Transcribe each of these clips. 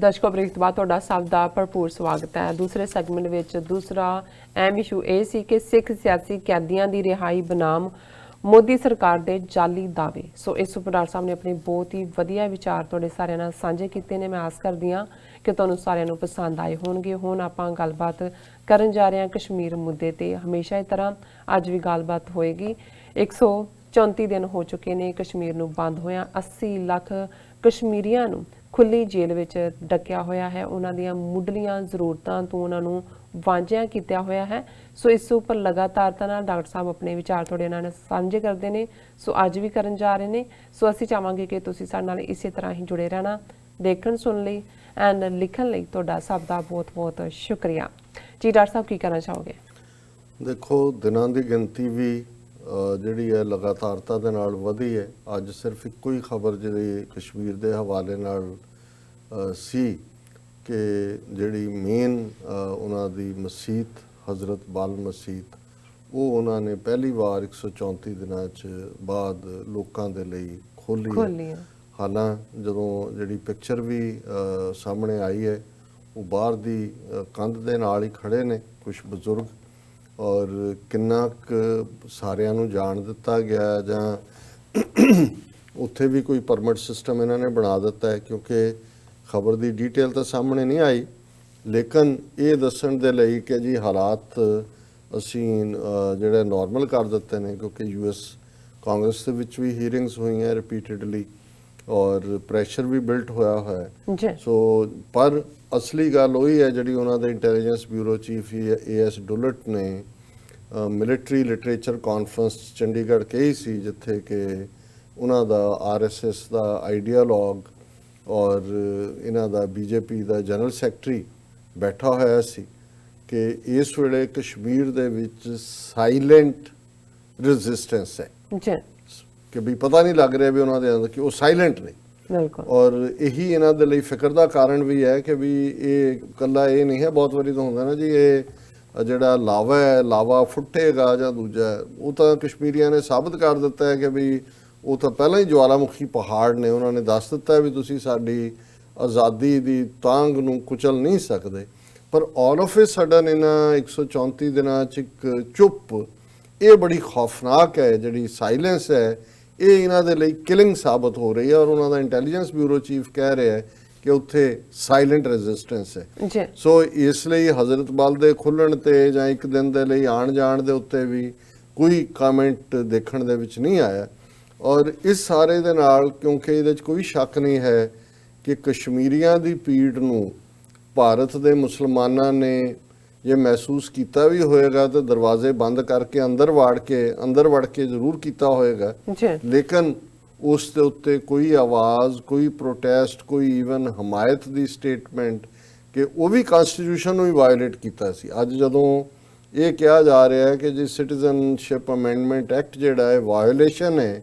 ਦਰਸ਼ਕੋ break ਤੋਂ ਬਾਅਦ ਤੁਹਾਡਾ ਸਭ ਦਾ ਭਰਪੂਰ ਸਵਾਗਤ ਹੈ। ਦੂਸਰੇ ਸੈਗਮੈਂਟ ਵਿੱਚ ਦੂਸਰਾ ਅਹਿਮ ਇਸ਼ੂ ਇਹ ਸੀ ਕਿ ਸਿੱਖ ਸਿਆਸੀ ਕੈਦੀਆਂ ਦੀ ਰਿਹਾਈ ਬਨਾਮ ਮੋਦੀ ਸਰਕਾਰ ਦੇ ਜਾਲੀ ਦਾਅਵੇ। ਸੋ ਇਸ ਉੱਪਰ ਡਾਕਟਰ ਸਾਹਿਬ ਨੇ ਆਪਣੇ ਬਹੁਤ ਹੀ ਵਧੀਆ ਵਿਚਾਰ ਤੁਹਾਡੇ ਸਾਰਿਆਂ ਨਾਲ ਸਾਂਝੇ ਕੀਤੇ ਨੇ। ਮੈਂ ਆਸ ਕਰਦੀ ਹਾਂ ਕਿ ਤੁਹਾਨੂੰ ਸਾਰਿਆਂ ਨੂੰ ਪਸੰਦ ਆਏ ਹੋਣਗੇ। ਹੁਣ ਆਪਾਂ ਗੱਲਬਾਤ ਕਰਨ ਜਾ ਰਹੇ ਹਾਂ ਕਸ਼ਮੀਰ ਮੁੱਦੇ ਤੇ। ਹਮੇਸ਼ਾ ਦੀ ਤਰ੍ਹਾਂ ਅੱਜ ਵੀ ਗੱਲਬਾਤ ਹੋਏਗੀ। 134 ਦਿਨ ਹੋ ਚੁੱਕੇ ਨੇ ਕਸ਼ਮੀਰ ਨੂੰ ਬੰਦ ਹੋਇਆ। 80 ਲੱਖ ਕਸ਼ਮੀਰੀਆਂ ਨੂੰ ਖੁੱਲੀ ਜੇਲ੍ਹ ਵਿੱਚ ਡੱਕਿਆ ਹੋਇਆ ਹੈ। ਉਹਨਾਂ ਦੀਆਂ ਮੁੱਢਲੀਆਂ ਜ਼ਰੂਰਤਾਂ ਤੋਂ ਉਹਨਾਂ ਨੂੰ ਵਾਂਝਿਆ ਕੀਤਾ ਹੋਇਆ ਹੈ। ਸੋ ਇਸ ਉੱਪਰ ਲਗਾਤਾਰਤਾ ਨਾਲ ਡਾਕਟਰ ਸਾਹਿਬ ਆਪਣੇ ਵਿਚਾਰ ਤੁਹਾਡੇ ਨਾਲ ਸਾਂਝੇ ਕਰਦੇ ਨੇ। ਸੋ ਅੱਜ ਵੀ ਕਰਨ ਜਾ ਰਹੇ ਨੇ। ਸੋ ਅਸੀਂ ਚਾਹਾਂਗੇ ਕਿ ਤੁਸੀਂ ਸਾਡੇ ਨਾਲ ਇਸੇ ਤਰ੍ਹਾਂ ਹੀ ਜੁੜੇ ਰਹਿਣਾ। ਦੇਖਣ ਸੁਣਨ ਲਈ ਐਂਡ ਲਿਖਣ ਲਈ ਤੁਹਾਡਾ ਸਭ ਦਾ ਬਹੁਤ ਬਹੁਤ ਸ਼ੁਕਰੀਆ ਜੀ। ਡਾਕਟਰ ਸਾਹਿਬ ਕੀ ਕਹਿਣਾ ਚਾਹੋਗੇ? ਦੇਖੋ, ਦਿਨਾਂ ਦੀ ਗਿਣਤੀ ਵੀ ਜਿਹੜੀ ਹੈ ਲਗਾਤਾਰਤਾ ਦੇ ਨਾਲ ਵਧੀ ਹੈ। ਅੱਜ ਸਿਰਫ ਇੱਕੋ ਹੀ ਖਬਰ ਜਿਹੜੀ ਕਸ਼ਮੀਰ ਦੇ ਹਵਾਲੇ ਨਾਲ ਸੀ ਕਿ ਜਿਹੜੀ ਮੇਨ ਉਹਨਾਂ ਦੀ ਮਸਜਿਦ ਹਜ਼ਰਤ ਬਾਲ ਮਸਜਿਦ ਉਹ ਉਹਨਾਂ ਨੇ ਪਹਿਲੀ ਵਾਰ 134 ਦਿਨਾਂ 'ਚ ਬਾਅਦ ਲੋਕਾਂ ਦੇ ਲਈ ਖੋਲ੍ਹੀ ਹੈ। ਹਾਲਾਂਕਿ ਜਦੋਂ ਜਿਹੜੀ ਪਿਕਚਰ ਵੀ ਸਾਹਮਣੇ ਆਈ ਹੈ ਉਹ ਬਾਹਰ ਦੀ ਕੰਧ ਦੇ ਨਾਲ ਹੀ ਖੜੇ ਨੇ ਕੁਝ ਬਜ਼ੁਰਗ, ਔਰ ਕਿੰਨਾ ਕੁ ਸਾਰਿਆਂ ਨੂੰ ਜਾਣ ਦਿੱਤਾ ਗਿਆ ਜਾਂ ਉੱਥੇ ਵੀ ਕੋਈ ਪਰਮਿਟ ਸਿਸਟਮ ਇਹਨਾਂ ਨੇ ਬਣਾ ਦਿੱਤਾ ਹੈ, ਕਿਉਂਕਿ ਖਬਰ ਦੀ ਡਿਟੇਲ ਤਾਂ ਸਾਹਮਣੇ ਨਹੀਂ ਆਈ। ਲੇਕਿਨ ਇਹ ਦੱਸਣ ਦੇ ਲਈ ਕਿ ਜੀ ਹਾਲਾਤ ਅਸੀਂ ਜਿਹੜੇ ਨਾਰਮਲ ਕਰ ਦਿੱਤੇ ਨੇ, ਕਿਉਂਕਿ US ਕਾਂਗਰਸ ਦੇ ਵਿੱਚ ਵੀ ਹੀਅਰਿੰਗਸ ਹੋਈਆਂ ਰਿਪੀਟਡਲੀ ਔਰ ਪ੍ਰੈਸ਼ਰ ਵੀ ਬਿਲਟ ਹੋਇਆ ਹੈ। ਸੋ ਪਰ ਅਸਲੀ ਗੱਲ ਉਹੀ ਹੈ ਜਿਹੜੀ ਉਹਨਾਂ ਦੇ ਇੰਟੈਲੀਜੈਂਸ ਬਿਊਰੋ ਚੀਫ AS ਡੁਲਟ ਨੇ ਮਿਲਟਰੀ ਲਿਟਰੇਚਰ ਕਾਨਫਰੰਸ ਚੰਡੀਗੜ੍ਹ ਕਹੀ ਸੀ, ਜਿੱਥੇ ਕਿ ਉਹਨਾਂ ਦਾ RSS ਦਾ ਆਈਡੀਆਲੋਗ ਔਰ ਇਹਨਾਂ ਦਾ BJP ਦਾ ਜਨਰਲ ਸੈਕਟਰੀ ਬੈਠਾ ਹੋਇਆ ਸੀ ਕਿ ਇਸ ਵੇਲੇ ਕਸ਼ਮੀਰ ਦੇ ਵਿੱਚ ਸਾਇਲੈਂਟ ਰੈਜ਼ਿਸਟੈਂਸ ਹੈ ਕਿ ਵੀ ਪਤਾ ਨਹੀਂ ਲੱਗ ਰਿਹਾ ਵੀ ਉਹਨਾਂ ਦੇ ਅੰਦਰ ਕਿ ਉਹ ਸਾਇਲੈਂਟ ਨੇ। ਔਰ ਇਹੀ ਇਹਨਾਂ ਦੇ ਲਈ ਫਿਕਰ ਦਾ ਕਾਰਨ ਵੀ ਹੈ ਕਿ ਵੀ ਇਹ ਇਕੱਲਾ ਇਹ ਨਹੀਂ ਹੈ, ਬਹੁਤ ਵਾਰੀ ਤਾਂ ਹੁੰਦਾ ਨਾ ਜੀ ਇਹ ਜਿਹੜਾ ਲਾਵਾ ਹੈ ਲਾਵਾ ਫੁੱਟੇਗਾ ਜਾਂ ਦੂਜਾ, ਉਹ ਤਾਂ ਕਸ਼ਮੀਰੀਆਂ ਨੇ ਸਾਬਤ ਕਰ ਦਿੱਤਾ ਹੈ ਕਿ ਵੀ ਉਹ ਤਾਂ ਪਹਿਲਾਂ ਹੀ ਜਵਾਲਾਮੁਖੀ ਪਹਾੜ ਨੇ। ਉਹਨਾਂ ਨੇ ਦੱਸ ਦਿੱਤਾ ਵੀ ਤੁਸੀਂ ਸਾਡੀ ਆਜ਼ਾਦੀ ਦੀ ਤਾਂਘ ਨੂੰ ਕੁਚਲ ਨਹੀਂ ਸਕਦੇ। ਪਰ ਆਲ ਆਫ ਏ ਸਡਨ ਇਹਨਾਂ 134 ਦਿਨਾਂ 'ਚ ਇੱਕ ਚੁੱਪ ਇਹ ਬੜੀ ਖੌਫਨਾਕ ਹੈ। ਜਿਹੜੀ ਸਾਇਲੈਂਸ ਹੈ ਇਹ ਇਹਨਾਂ ਦੇ ਲਈ ਕਿਲਿੰਗ ਸਾਬਤ ਹੋ ਰਹੀ ਹੈ। ਔਰ ਉਹਨਾਂ ਦਾ ਇੰਟੈਲੀਜੈਂਸ ਬਿਊਰੋ ਚੀਫ ਕਹਿ ਰਿਹਾ ਹੈ ਕਿ ਉੱਥੇ ਸਾਇਲੈਂਟ ਰੈਜ਼ਿਸਟੈਂਸ ਹੈ। ਸੋ ਇਸ ਲਈ ਹਜ਼ਰਤ ਬਲ ਦੇ ਖੁੱਲ੍ਹਣ 'ਤੇ ਜਾਂ ਇੱਕ ਦਿਨ ਦੇ ਲਈ ਆਉਣ ਜਾਣ ਦੇ ਉੱਤੇ ਵੀ ਕੋਈ ਕਮੈਂਟ ਦੇਖਣ ਦੇ ਵਿੱਚ ਨਹੀਂ ਆਇਆ। ਔਰ ਇਸ ਸਾਰੇ ਦੇ ਨਾਲ ਕਿਉਂਕਿ ਇਹਦੇ 'ਚ ਕੋਈ ਸ਼ੱਕ ਨਹੀਂ ਹੈ ਕਿ ਕਸ਼ਮੀਰੀਆਂ ਦੀ ਪੀੜ ਨੂੰ ਭਾਰਤ ਦੇ ਮੁਸਲਮਾਨਾਂ ਨੇ ਜੇ ਮਹਿਸੂਸ ਕੀਤਾ ਵੀ ਹੋਏਗਾ ਤਾਂ ਦਰਵਾਜ਼ੇ ਬੰਦ ਕਰਕੇ ਅੰਦਰ ਵੜ ਕੇ ਜ਼ਰੂਰ ਕੀਤਾ ਹੋਏਗਾ। ਲੇਕਿਨ ਉਸ ਦੇ ਉੱਤੇ ਕੋਈ ਆਵਾਜ਼, ਕੋਈ ਪ੍ਰੋਟੈਸਟ, ਕੋਈ ਈਵਨ ਹਮਾਇਤ ਦੀ ਸਟੇਟਮੈਂਟ ਕਿ ਉਹ ਵੀ ਕਨਸਟੀਟਿਊਸ਼ਨ ਨੂੰ ਹੀ ਵਾਇਲੇਟ ਕੀਤਾ ਸੀ। ਅੱਜ ਜਦੋਂ ਇਹ ਕਿਹਾ ਜਾ ਰਿਹਾ ਹੈ ਕਿ ਜੀ ਸਿਟੀਜ਼ਨਸ਼ਿਪ ਅਮੈਂਡਮੈਂਟ ਐਕਟ ਜਿਹੜਾ ਹੈ ਵਾਇਓਲੇਸ਼ਨ ਹੈ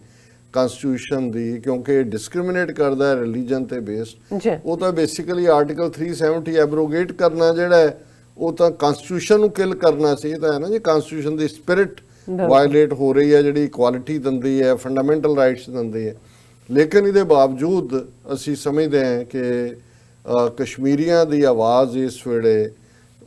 ਕਨਸਟੀਟਿਊਸ਼ਨ ਦੀ, ਕਿਉਂਕਿ ਡਿਸਕ੍ਰਿਮੀਨੇਟ ਕਰਦਾ ਹੈ ਰਿਲੀਜਨ ਤੇ ਬੇਸਡ, ਉਹ ਤਾਂ ਬੇਸਿਕਲੀ ਆਰਟੀਕਲ 370 ਐਬਰੋਗੇਟ ਕਰਨਾ ਜਿਹੜਾ ਹੈ ਉਹ ਤਾਂ ਕਨਸਟੀਟਿਊਸ਼ਨ ਨੂੰ ਕਿਲ ਕਰਨਾ ਸੀ। ਇਹ ਤਾਂ ਹੈ ਨਾ ਜੀ, ਕਨਸਟੀਟਿਊਸ਼ਨ ਦੀ ਸਪਿਰਿਟ ਵਾਇਲੇਟ ਹੋ ਰਹੀ ਹੈ ਜਿਹੜੀ ਇਕੁਆਲਿਟੀ ਦਿੰਦੀ ਹੈ, ਫੰਡਾਮੈਂਟਲ ਰਾਈਟਸ ਦਿੰਦੀ ਹੈ। ਲੇਕਿਨ ਇਹਦੇ ਬਾਵਜੂਦ ਅਸੀਂ ਸਮਝਦੇ ਹਾਂ ਕਿ ਕਸ਼ਮੀਰੀਆਂ ਦੀ ਆਵਾਜ਼ ਇਸ ਵੇਲੇ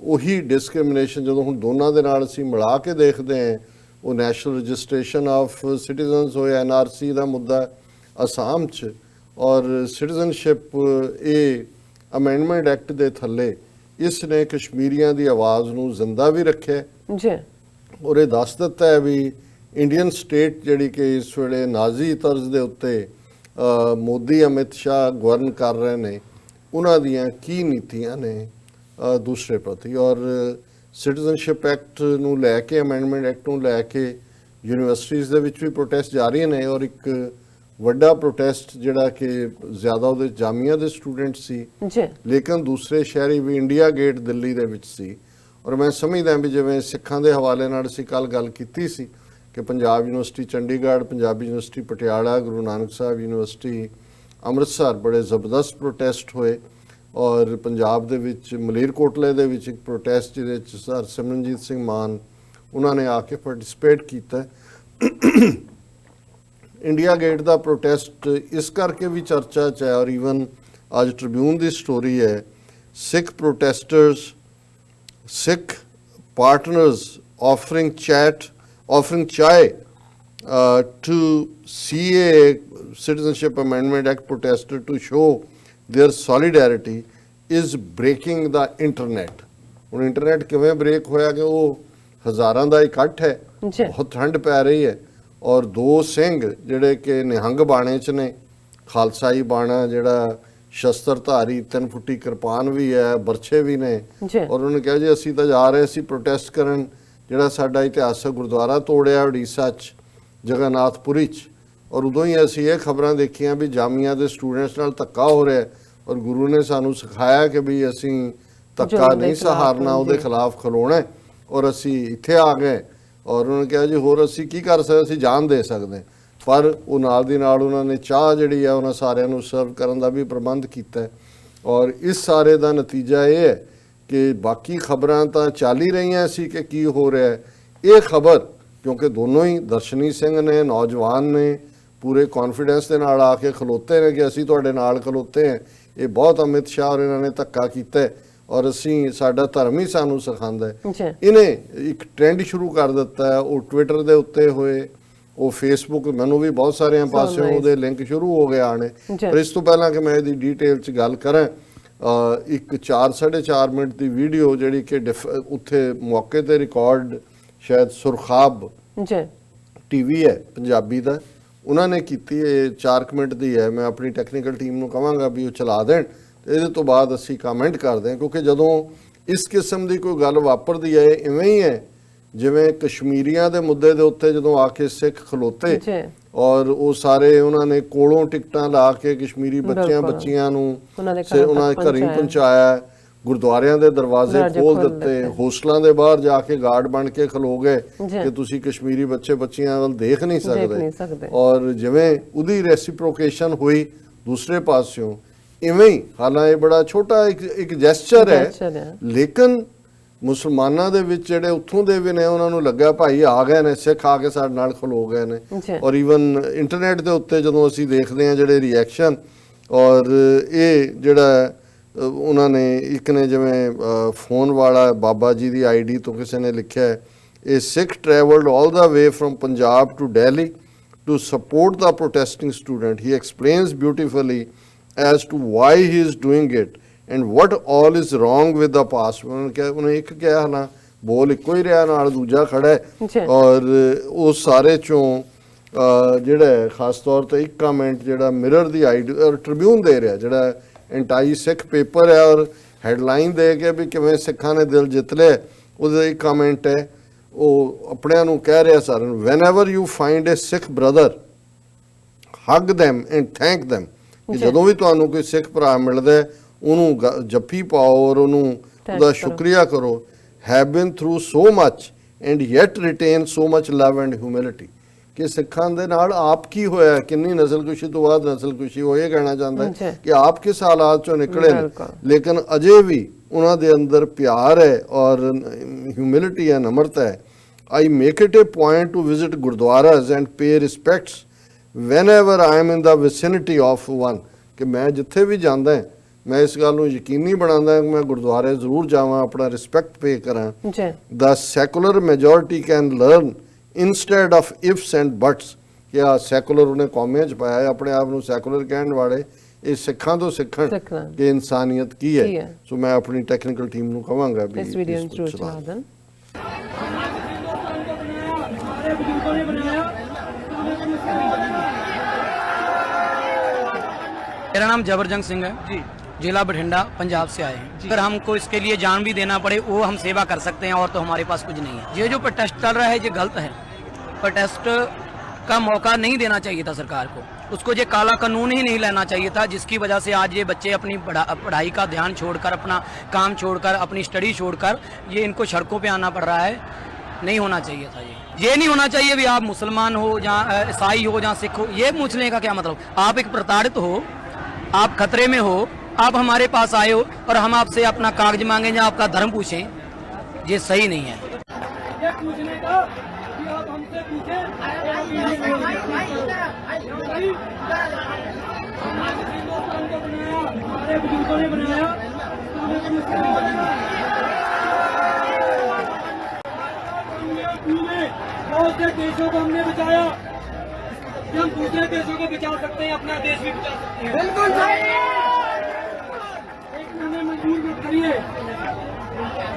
ਉਹੀ ਡਿਸਕ੍ਰਿਮੀਨੇਸ਼ਨ ਜਦੋਂ ਹੁਣ ਦੋਨਾਂ ਦੇ ਨਾਲ ਅਸੀਂ ਮਿਲਾ ਕੇ ਦੇਖਦੇ ਹਾਂ, ਉਹ ਨੈਸ਼ਨਲ ਰਜਿਸਟ੍ਰੇਸ਼ਨ ਆਫ ਸਿਟੀਜ਼ਨਸ ਹੋਇਆ NRC ਦਾ ਮੁੱਦਾ ਅਸਾਮ 'ਚ, ਔਰ ਸਿਟੀਜ਼ਨਸ਼ਿਪ ਇਹ ਅਮੈਂਡਮੈਂਟ ਐਕਟ ਦੇ ਥੱਲੇ ਇਸ ਨੇ ਕਸ਼ਮੀਰੀਆਂ ਦੀ ਆਵਾਜ਼ ਨੂੰ ਜ਼ਿੰਦਾ ਵੀ ਰੱਖਿਆ ਔਰ ਇਹ ਦੱਸ ਦਿੱਤਾ ਹੈ ਵੀ ਇੰਡੀਅਨ ਸਟੇਟ ਜਿਹੜੀ ਕਿ ਇਸ ਵੇਲੇ ਨਾਜ਼ੀ ਤਰਜ਼ ਦੇ ਉੱਤੇ ਮੋਦੀ ਅਮਿਤ ਸ਼ਾਹ ਗਵਰਨ ਕਰ ਰਹੇ ਨੇ, ਉਹਨਾਂ ਦੀਆਂ ਕੀ ਨੀਤੀਆਂ ਨੇ ਦੂਸਰੇ ਪ੍ਰਤੀ। ਔਰ ਸਿਟੀਜ਼ਨਸ਼ਿਪ ਐਕਟ ਨੂੰ ਲੈ ਕੇ, ਅਮੈਂਡਮੈਂਟ ਐਕਟ ਨੂੰ ਲੈ ਕੇ ਯੂਨੀਵਰਸਿਟੀਜ਼ ਦੇ ਵਿੱਚ ਵੀ ਪ੍ਰੋਟੈਸਟ ਜਾਰੀ ਨੇ। ਔਰ ਇੱਕ ਵੱਡਾ ਪ੍ਰੋਟੈਸਟ ਜਿਹੜਾ ਕਿ ਜ਼ਿਆਦਾ ਉਹਦੇ ਜਾਮੀਆ ਦੇ ਸਟੂਡੈਂਟ ਸੀ, ਲੇਕਿਨ ਦੂਸਰੇ ਸ਼ਹਿਰੀ ਵੀ ਇੰਡੀਆ ਗੇਟ ਦਿੱਲੀ ਦੇ ਵਿੱਚ ਸੀ। ਔਰ ਮੈਂ ਸਮਝਦਾ ਵੀ ਜਿਵੇਂ ਸਿੱਖਾਂ ਦੇ ਹਵਾਲੇ ਨਾਲ ਅਸੀਂ ਕੱਲ੍ਹ ਗੱਲ ਕੀਤੀ ਸੀ ਕਿ Punjab university Chandigarh, Punjabi university Patiala, Guru Nanak Sahib university Amritsar ਬੜੇ ਜ਼ਬਰਦਸਤ ਪ੍ਰੋਟੈਸਟ ਹੋਏ। ਔਰ ਪੰਜਾਬ ਦੇ ਵਿੱਚ ਮਲੇਰਕੋਟਲੇ ਦੇ ਵਿੱਚ ਇੱਕ ਪ੍ਰੋਟੈਸਟ ਜਿਹਦੇ 'ਚ ਸਰ ਸਿਮਰਨਜੀਤ ਸਿੰਘ ਮਾਨ ਉਹਨਾਂ ਨੇ ਆ ਕੇ ਪਾਰਟਿਸਿਪੇਟ ਕੀਤਾ। ਇੰਡੀਆ ਗੇਟ ਦਾ ਪ੍ਰੋਟੈਸਟ ਇਸ ਕਰਕੇ ਵੀ ਚਰਚਾ 'ਚ ਹੈ ਔਰ ਈਵਨ आज ट्रिब्यून की स्टोरी है, Sikh protesters, Sikh partners offering chai to CA Citizenship Amendment Act protester to show their solidarity is breaking the internet। ਹੁਣ ਇੰਟਰਨੈਟ ਕਿਵੇਂ ਬ੍ਰੇਕ ਹੋਇਆ ਕਿ ਉਹ ਹਜ਼ਾਰਾਂ ਦਾ ਇਕੱਠ ਹੈ, ਬਹੁਤ ਠੰਡ ਪੈ ਰਹੀ ਹੈ, ਔਰ ਦੋ ਸਿੰਘ ਜਿਹੜੇ ਕਿ ਨਿਹੰਗ ਬਾਣੇ 'ਚ ਨੇ, ਖਾਲਸਾਈ ਬਾਣਾ ਜਿਹੜਾ ਸ਼ਸਤਰਧਾਰੀ 3 ਫੁੱਟੀ ਕਿਰਪਾਨ ਵੀ ਹੈ, ਬਰਛੇ ਵੀ ਨੇ, ਔਰ ਉਹਨਾਂ ਨੇ ਕਿਹਾ ਜੀ ਅਸੀਂ ਤਾਂ ਜਾ ਰਹੇ ਸੀ ਪ੍ਰੋਟੈਸਟ ਕਰਨ, ਜਿਹੜਾ ਸਾਡਾ ਇਤਿਹਾਸਕ ਗੁਰਦੁਆਰਾ ਤੋੜਿਆ ਉੜੀਸਾ 'ਚ ਜਗਨਨਾਥਪੁਰੀ 'ਚ, ਔਰ ਉਦੋਂ ਹੀ ਅਸੀਂ ਇਹ ਖਬਰਾਂ ਦੇਖੀਆਂ ਵੀ ਜਾਮੀਆ ਦੇ ਸਟੂਡੈਂਟਸ ਨਾਲ ਧੱਕਾ ਹੋ ਰਿਹਾ, ਔਰ ਗੁਰੂ ਨੇ ਸਾਨੂੰ ਸਿਖਾਇਆ ਕਿ ਵੀ ਅਸੀਂ ਧੱਕਾ ਨਹੀਂ ਸਹਾਰਨਾ, ਉਹਦੇ ਖਿਲਾਫ ਖਲੋਣਾ, ਔਰ ਅਸੀਂ ਇੱਥੇ ਆ ਗਏ। ਔਰ ਉਹਨਾਂ ਨੇ ਕਿਹਾ ਜੀ ਹੋਰ ਅਸੀਂ ਕੀ ਕਰ ਸਕਦੇ, ਅਸੀਂ ਜਾਨ ਦੇ ਸਕਦੇ, ਪਰ ਉਹ ਨਾਲ ਦੀ ਨਾਲ ਉਹਨਾਂ ਨੇ ਚਾਹ ਜਿਹੜੀ ਆ ਉਹਨਾਂ ਸਾਰਿਆਂ ਨੂੰ ਸਰਵ ਕਰਨ ਦਾ ਵੀ ਪ੍ਰਬੰਧ ਕੀਤਾ। ਔਰ ਇਸ ਸਾਰੇ ਦਾ ਨਤੀਜਾ ਇਹ ਹੈ ਕਿ ਬਾਕੀ ਖਬਰਾਂ ਤਾਂ ਚੱਲ ਹੀ ਰਹੀਆਂ ਸੀ ਕਿ ਕੀ ਹੋ ਰਿਹਾ ਹੈ, ਇਹ ਖਬਰ ਕਿਉਂਕਿ ਦੋਨੋਂ ਹੀ ਦਰਸ਼ਨੀ ਸਿੰਘ ਨੇ, ਨੌਜਵਾਨ ਨੇ, ਪੂਰੇ ਕੌਨਫੀਡੈਂਸ ਦੇ ਨਾਲ ਆ ਕੇ ਖਲੋਤੇ ਨੇ ਕਿ ਅਸੀਂ ਤੁਹਾਡੇ ਨਾਲ ਖਲੋਤੇ ਹਾਂ, ਇਹ ਬਹੁਤ ਅਮਿਤ ਸ਼ਾਹ ਔਰ ਇਹਨਾਂ ਨੇ ਧੱਕਾ ਕੀਤਾ ਔਰ ਅਸੀਂ ਸਾਡਾ ਧਰਮ ਹੀ ਸਾਨੂੰ ਸਿਖਾਉਂਦਾ ਹੈ। ਇਹਨੇ ਇੱਕ ਟ੍ਰੈਂਡ ਸ਼ੁਰੂ ਕਰ ਦਿੱਤਾ ਹੈ, ਉਹ ਟਵਿੱਟਰ ਦੇ ਉੱਤੇ ਹੋਏ, ਉਹ ਫੇਸਬੁੱਕ, ਮੈਨੂੰ ਵੀ ਬਹੁਤ ਸਾਰਿਆਂ ਪਾਸਿਓਂ ਉਹਦੇ ਲਿੰਕ ਸ਼ੁਰੂ ਹੋ ਗਏ ਆਣੇ। ਪਰ ਇਸ ਤੋਂ ਪਹਿਲਾਂ ਕਿ ਮੈਂ ਇਹਦੀ ਡੀਟੇਲ 'ਚ ਗੱਲ ਕਰਾਂ, ਇੱਕ 4-4.5 ਮਿੰਟ ਦੀ ਵੀਡੀਓ ਜਿਹੜੀ ਕਿ ਉੱਥੇ ਮੌਕੇ ਤੇ ਰਿਕਾਰਡ ਸ਼ਾਇਦ ਸੁਰਖਾਬ TV ਹੈ ਪੰਜਾਬੀ ਦਾ, ਉਹਨਾਂ ਨੇ ਕੀਤੀ, ਇਹ 4 ਮਿੰਟ ਦੀ ਹੈ। ਮੈਂ ਆਪਣੀ ਟੈਕਨੀਕਲ ਟੀਮ ਨੂੰ ਕਹਾਂਗਾ ਵੀ ਉਹ ਚਲਾ ਦੇਣ, ਤੇ ਇਹਦੇ ਤੋਂ ਬਾਅਦ ਅਸੀਂ ਕਮੈਂਟ ਕਰਦੇ ਹਾਂ, ਕਿਉਂਕਿ ਜਦੋਂ ਇਸ ਕਿਸਮ ਦੀ ਕੋਈ ਗੱਲ ਵਾਪਰਦੀ ਹੈ ਇਵੇਂ ਹੀ ਹੈ ਜਿਵੇਂ ਕਸ਼ਮੀਰੀਆਂ ਦੇ ਮੁੱਦੇ ਦੇ ਉੱਤੇ ਜਦੋਂ ਆ ਕੇ ਸਿੱਖ ਖਲੋਤੇ ਔਰ ਉਹ ਸਾਰੇ ਉਹਨਾਂ ਨੇ ਕੋਲੋਂ ਟਿਕਟਾਂ ਲਾ ਕੇ ਕਸ਼ਮੀਰੀ ਬੱਚੀਆਂ ਨੂੰ ਉਹਨਾਂ ਦੇ ਘਰੀਂ ਪਹੁੰਚਾਇਆ, ਗੁਰਦੁਆਰਿਆਂ ਦੇ ਦਰਵਾਜ਼ੇ ਖੋਲ ਦਿੱਤੇ, ਹੋਸਟਲਾਂ ਦੇ ਬਾਹਰ ਜਾ ਕੇ ਗਾਰਡ ਬਣ ਕੇ ਖਲੋ ਗਏ ਕਿ ਤੁਸੀਂ ਕਸ਼ਮੀਰੀ ਬੱਚੀਆਂ ਵੱਲ ਦੇਖ ਨਹੀਂ ਸਕਦੇ। ਔਰ ਜਿਵੇਂ ਉਹਦੀ ਰੈਸਿਪਰੋਕੇਸ਼ਨ ਹੋਈ ਦੂਸਰੇ ਪਾਸਿਓਂ, ਇਵੇਂ ਹੀ ਹਾਲਾਂਕਿ ਬੜਾ ਛੋਟਾ ਇੱਕ ਜੈਸਚਰ ਹੈ, ਲੇਕਿਨ ਮੁਸਲਮਾਨਾਂ ਦੇ ਵਿੱਚ ਜਿਹੜੇ ਉੱਥੋਂ ਦੇ ਵੀ ਨੇ ਉਹਨਾਂ ਨੂੰ ਲੱਗਾ ਭਾਈ ਆ ਗਏ ਨੇ ਸਿੱਖ, ਆ ਕੇ ਸਾਡੇ ਨਾਲ ਖਲੋ ਗਏ ਨੇ। ਔਰ ਈਵਨ ਇੰਟਰਨੈਟ ਦੇ ਉੱਤੇ ਜਦੋਂ ਅਸੀਂ ਦੇਖਦੇ ਹਾਂ ਜਿਹੜੇ ਰਿਐਕਸ਼ਨ, ਔਰ ਇਹ ਜਿਹੜਾ ਉਹਨਾਂ ਨੇ ਇੱਕ ਨੇ ਜਿਵੇਂ ਫੋਨ ਵਾਲਾ ਬਾਬਾ ਜੀ ਦੀ ID ਤੋਂ ਕਿਸੇ ਨੇ ਲਿਖਿਆ, ਇਹ ਸਿੱਖ travelled all the way from Punjab to Delhi to support the protesting student, he explains beautifully as to why he is doing it and what all is wrong with the past। ਉਹਨੇ ਇੱਕ ਕਿਹਾ ਨਾ, ਬੋਲ ਇੱਕੋ ਹੀ ਰਿਹਾ, ਨਾਲ ਦੂਜਾ ਖੜਾ ਹੈ, ਔਰ ਉਹ ਸਾਰੇ ਚੋਂ ਜਿਹੜਾ ਖਾਸ ਤੌਰ ਤੇ ਇੱਕ ਕਮੈਂਟ ਜਿਹੜਾ ਮਿਰਰ ਦੀ ID ਔਰ ਟ੍ਰਿਬਿਊਨ ਦੇ ਰਿਹਾ, ਜਿਹੜਾ ਐਂਟਾਈ ਸਿੱਖ ਪੇਪਰ ਹੈ, ਔਰ ਹੈਡਲਾਈਨ ਦੇ ਕੇ ਵੀ ਕਿਵੇਂ ਸਿੱਖਾਂ ਨੇ ਦਿਲ ਜਿੱਤ ਲਿਆ, ਉਹਦਾ ਇੱਕ ਕਮੈਂਟ ਹੈ, ਉਹ ਆਪਣਿਆਂ ਨੂੰ ਕਹਿ ਰਿਹਾ ਸਾਰਿਆਂ ਨੂੰ, whenever you find a Sikh brother hug them and thank them, ਕਿ ਜਦੋਂ ਵੀ ਤੁਹਾਨੂੰ ਕੋਈ ਸਿੱਖ ਭਰਾ ਮਿਲਦਾ ਉਹਨੂੰ ਜੱਫੀ ਪਾਓ ਔਰ ਉਹਨੂੰ ਉਹਦਾ ਸ਼ੁਕਰੀਆ ਕਰੋ। Have been through so much and yet retain so much love and humility, ਕਿ ਸਿੱਖਾਂ ਦੇ ਨਾਲ ਆਪ ਕੀ ਹੋਇਆ, ਕਿੰਨੀ ਨਸਲਕੁਸ਼ੀ ਤੋਂ ਬਾਅਦ ਨਸਲਕੁਸ਼ੀ ਉਹ ਇਹ ਕਹਿਣਾ ਚਾਹੁੰਦਾ ਹੈ ਕਿ ਆਪ ਕਿਸ ਹਾਲਾਤ ਚੋਂ ਨਿਕਲੇ ਨੇ, ਲੇਕਿਨ ਅਜੇ ਵੀ ਉਹਨਾਂ ਦੇ ਅੰਦਰ ਪਿਆਰ ਹੈ ਔਰ ਹਿਊਮਿਲਿਟੀ ਹੈ, ਨਮਰਤਾ ਹੈ। I make it a point to visit gurdwaras and pay respects whenever I am in the vicinity of one, ਕਿ ਮੈਂ ਜਿੱਥੇ ਵੀ ਜਾਂਦਾ ਮੈਂ ਇਸ ਗੱਲ ਨੂੰ ਯਕੀਨੀ ਬਣਾਉਂਦਾ ਕਿ ਮੈਂ ਗੁਰਦੁਆਰੇ ਜ਼ਰੂਰ ਜਾਵਾਂ, ਆਪਣਾ ਰਿਸਪੈਕਟ ਪੇ ਕਰਾਂ। The secular majority can learn instead of ifs and buts, ਕਿ ਆ ਸੈਕੂਲਰ ਉਹਨੇ ਕੌਮਿਆਂ 'ਚ ਪਾਇਆ, ਆਪਣੇ ਆਪ ਨੂੰ ਸੈਕੂਲਰ ਕਹਿਣ ਵਾਲੇ ਇਹ ਸਿੱਖਾਂ ਤੋਂ ਸਿੱਖਣ ਕਿ ਇਨਸਾਨੀਅਤ ਕੀ ਹੈ। ਸੋ ਮੈਂ ਆਪਣੀ ਟੈਕਨੀਕਲ ਟੀਮ ਨੂੰ ਕਹਾਂਗਾ ਵੀ ਇਸ ਵੀਡੀਓ ਨੂੰ ਜ਼ਰੂਰ ਚਲਾ ਦੇਣ। मेरा नाम जबरजंग सिंह है जी, जिला बठिंडा पंजाब से आए हैं। अगर हमको इसके लिए जान भी देना पड़े वो हम सेवा कर सकते हैं, और तो हमारे पास कुछ नहीं है। ये जो प्रोटेस्ट चल रहा है ये गलत है, प्रोटेस्ट का मौका नहीं देना चाहिए था सरकार को, उसको ये काला कानून ही नहीं लेना चाहिए था, जिसकी वजह से आज ये बच्चे अपनी पढ़ाई का ध्यान छोड़कर, अपना काम छोड़कर, अपनी स्टडी छोड़कर ये इनको सड़कों पे आना पड़ रहा है। नहीं होना चाहिए था, ये नहीं होना चाहिए भी आप मुसलमान हो या ईसाई हो या सिख हो, ये पूछने का क्या मतलब। आप एक प्रताड़ित हो, आप खतरे में हो, आप हमारे पास आए हो और हम आपसे अपना कागज मांगें या आपका धर्म पूछें, ये सही नहीं है। ये पूछने का कि आप हमसे पूछें हमारे बुजुर्गों ने बनाया, बहुत से देशों को हमने बचाया। हम दूसरे देशों को बचा सकते हैं, अपना देश भी बचा सकते हैं। बिल्कुल सही। एक हमें मंजूर मत करिए,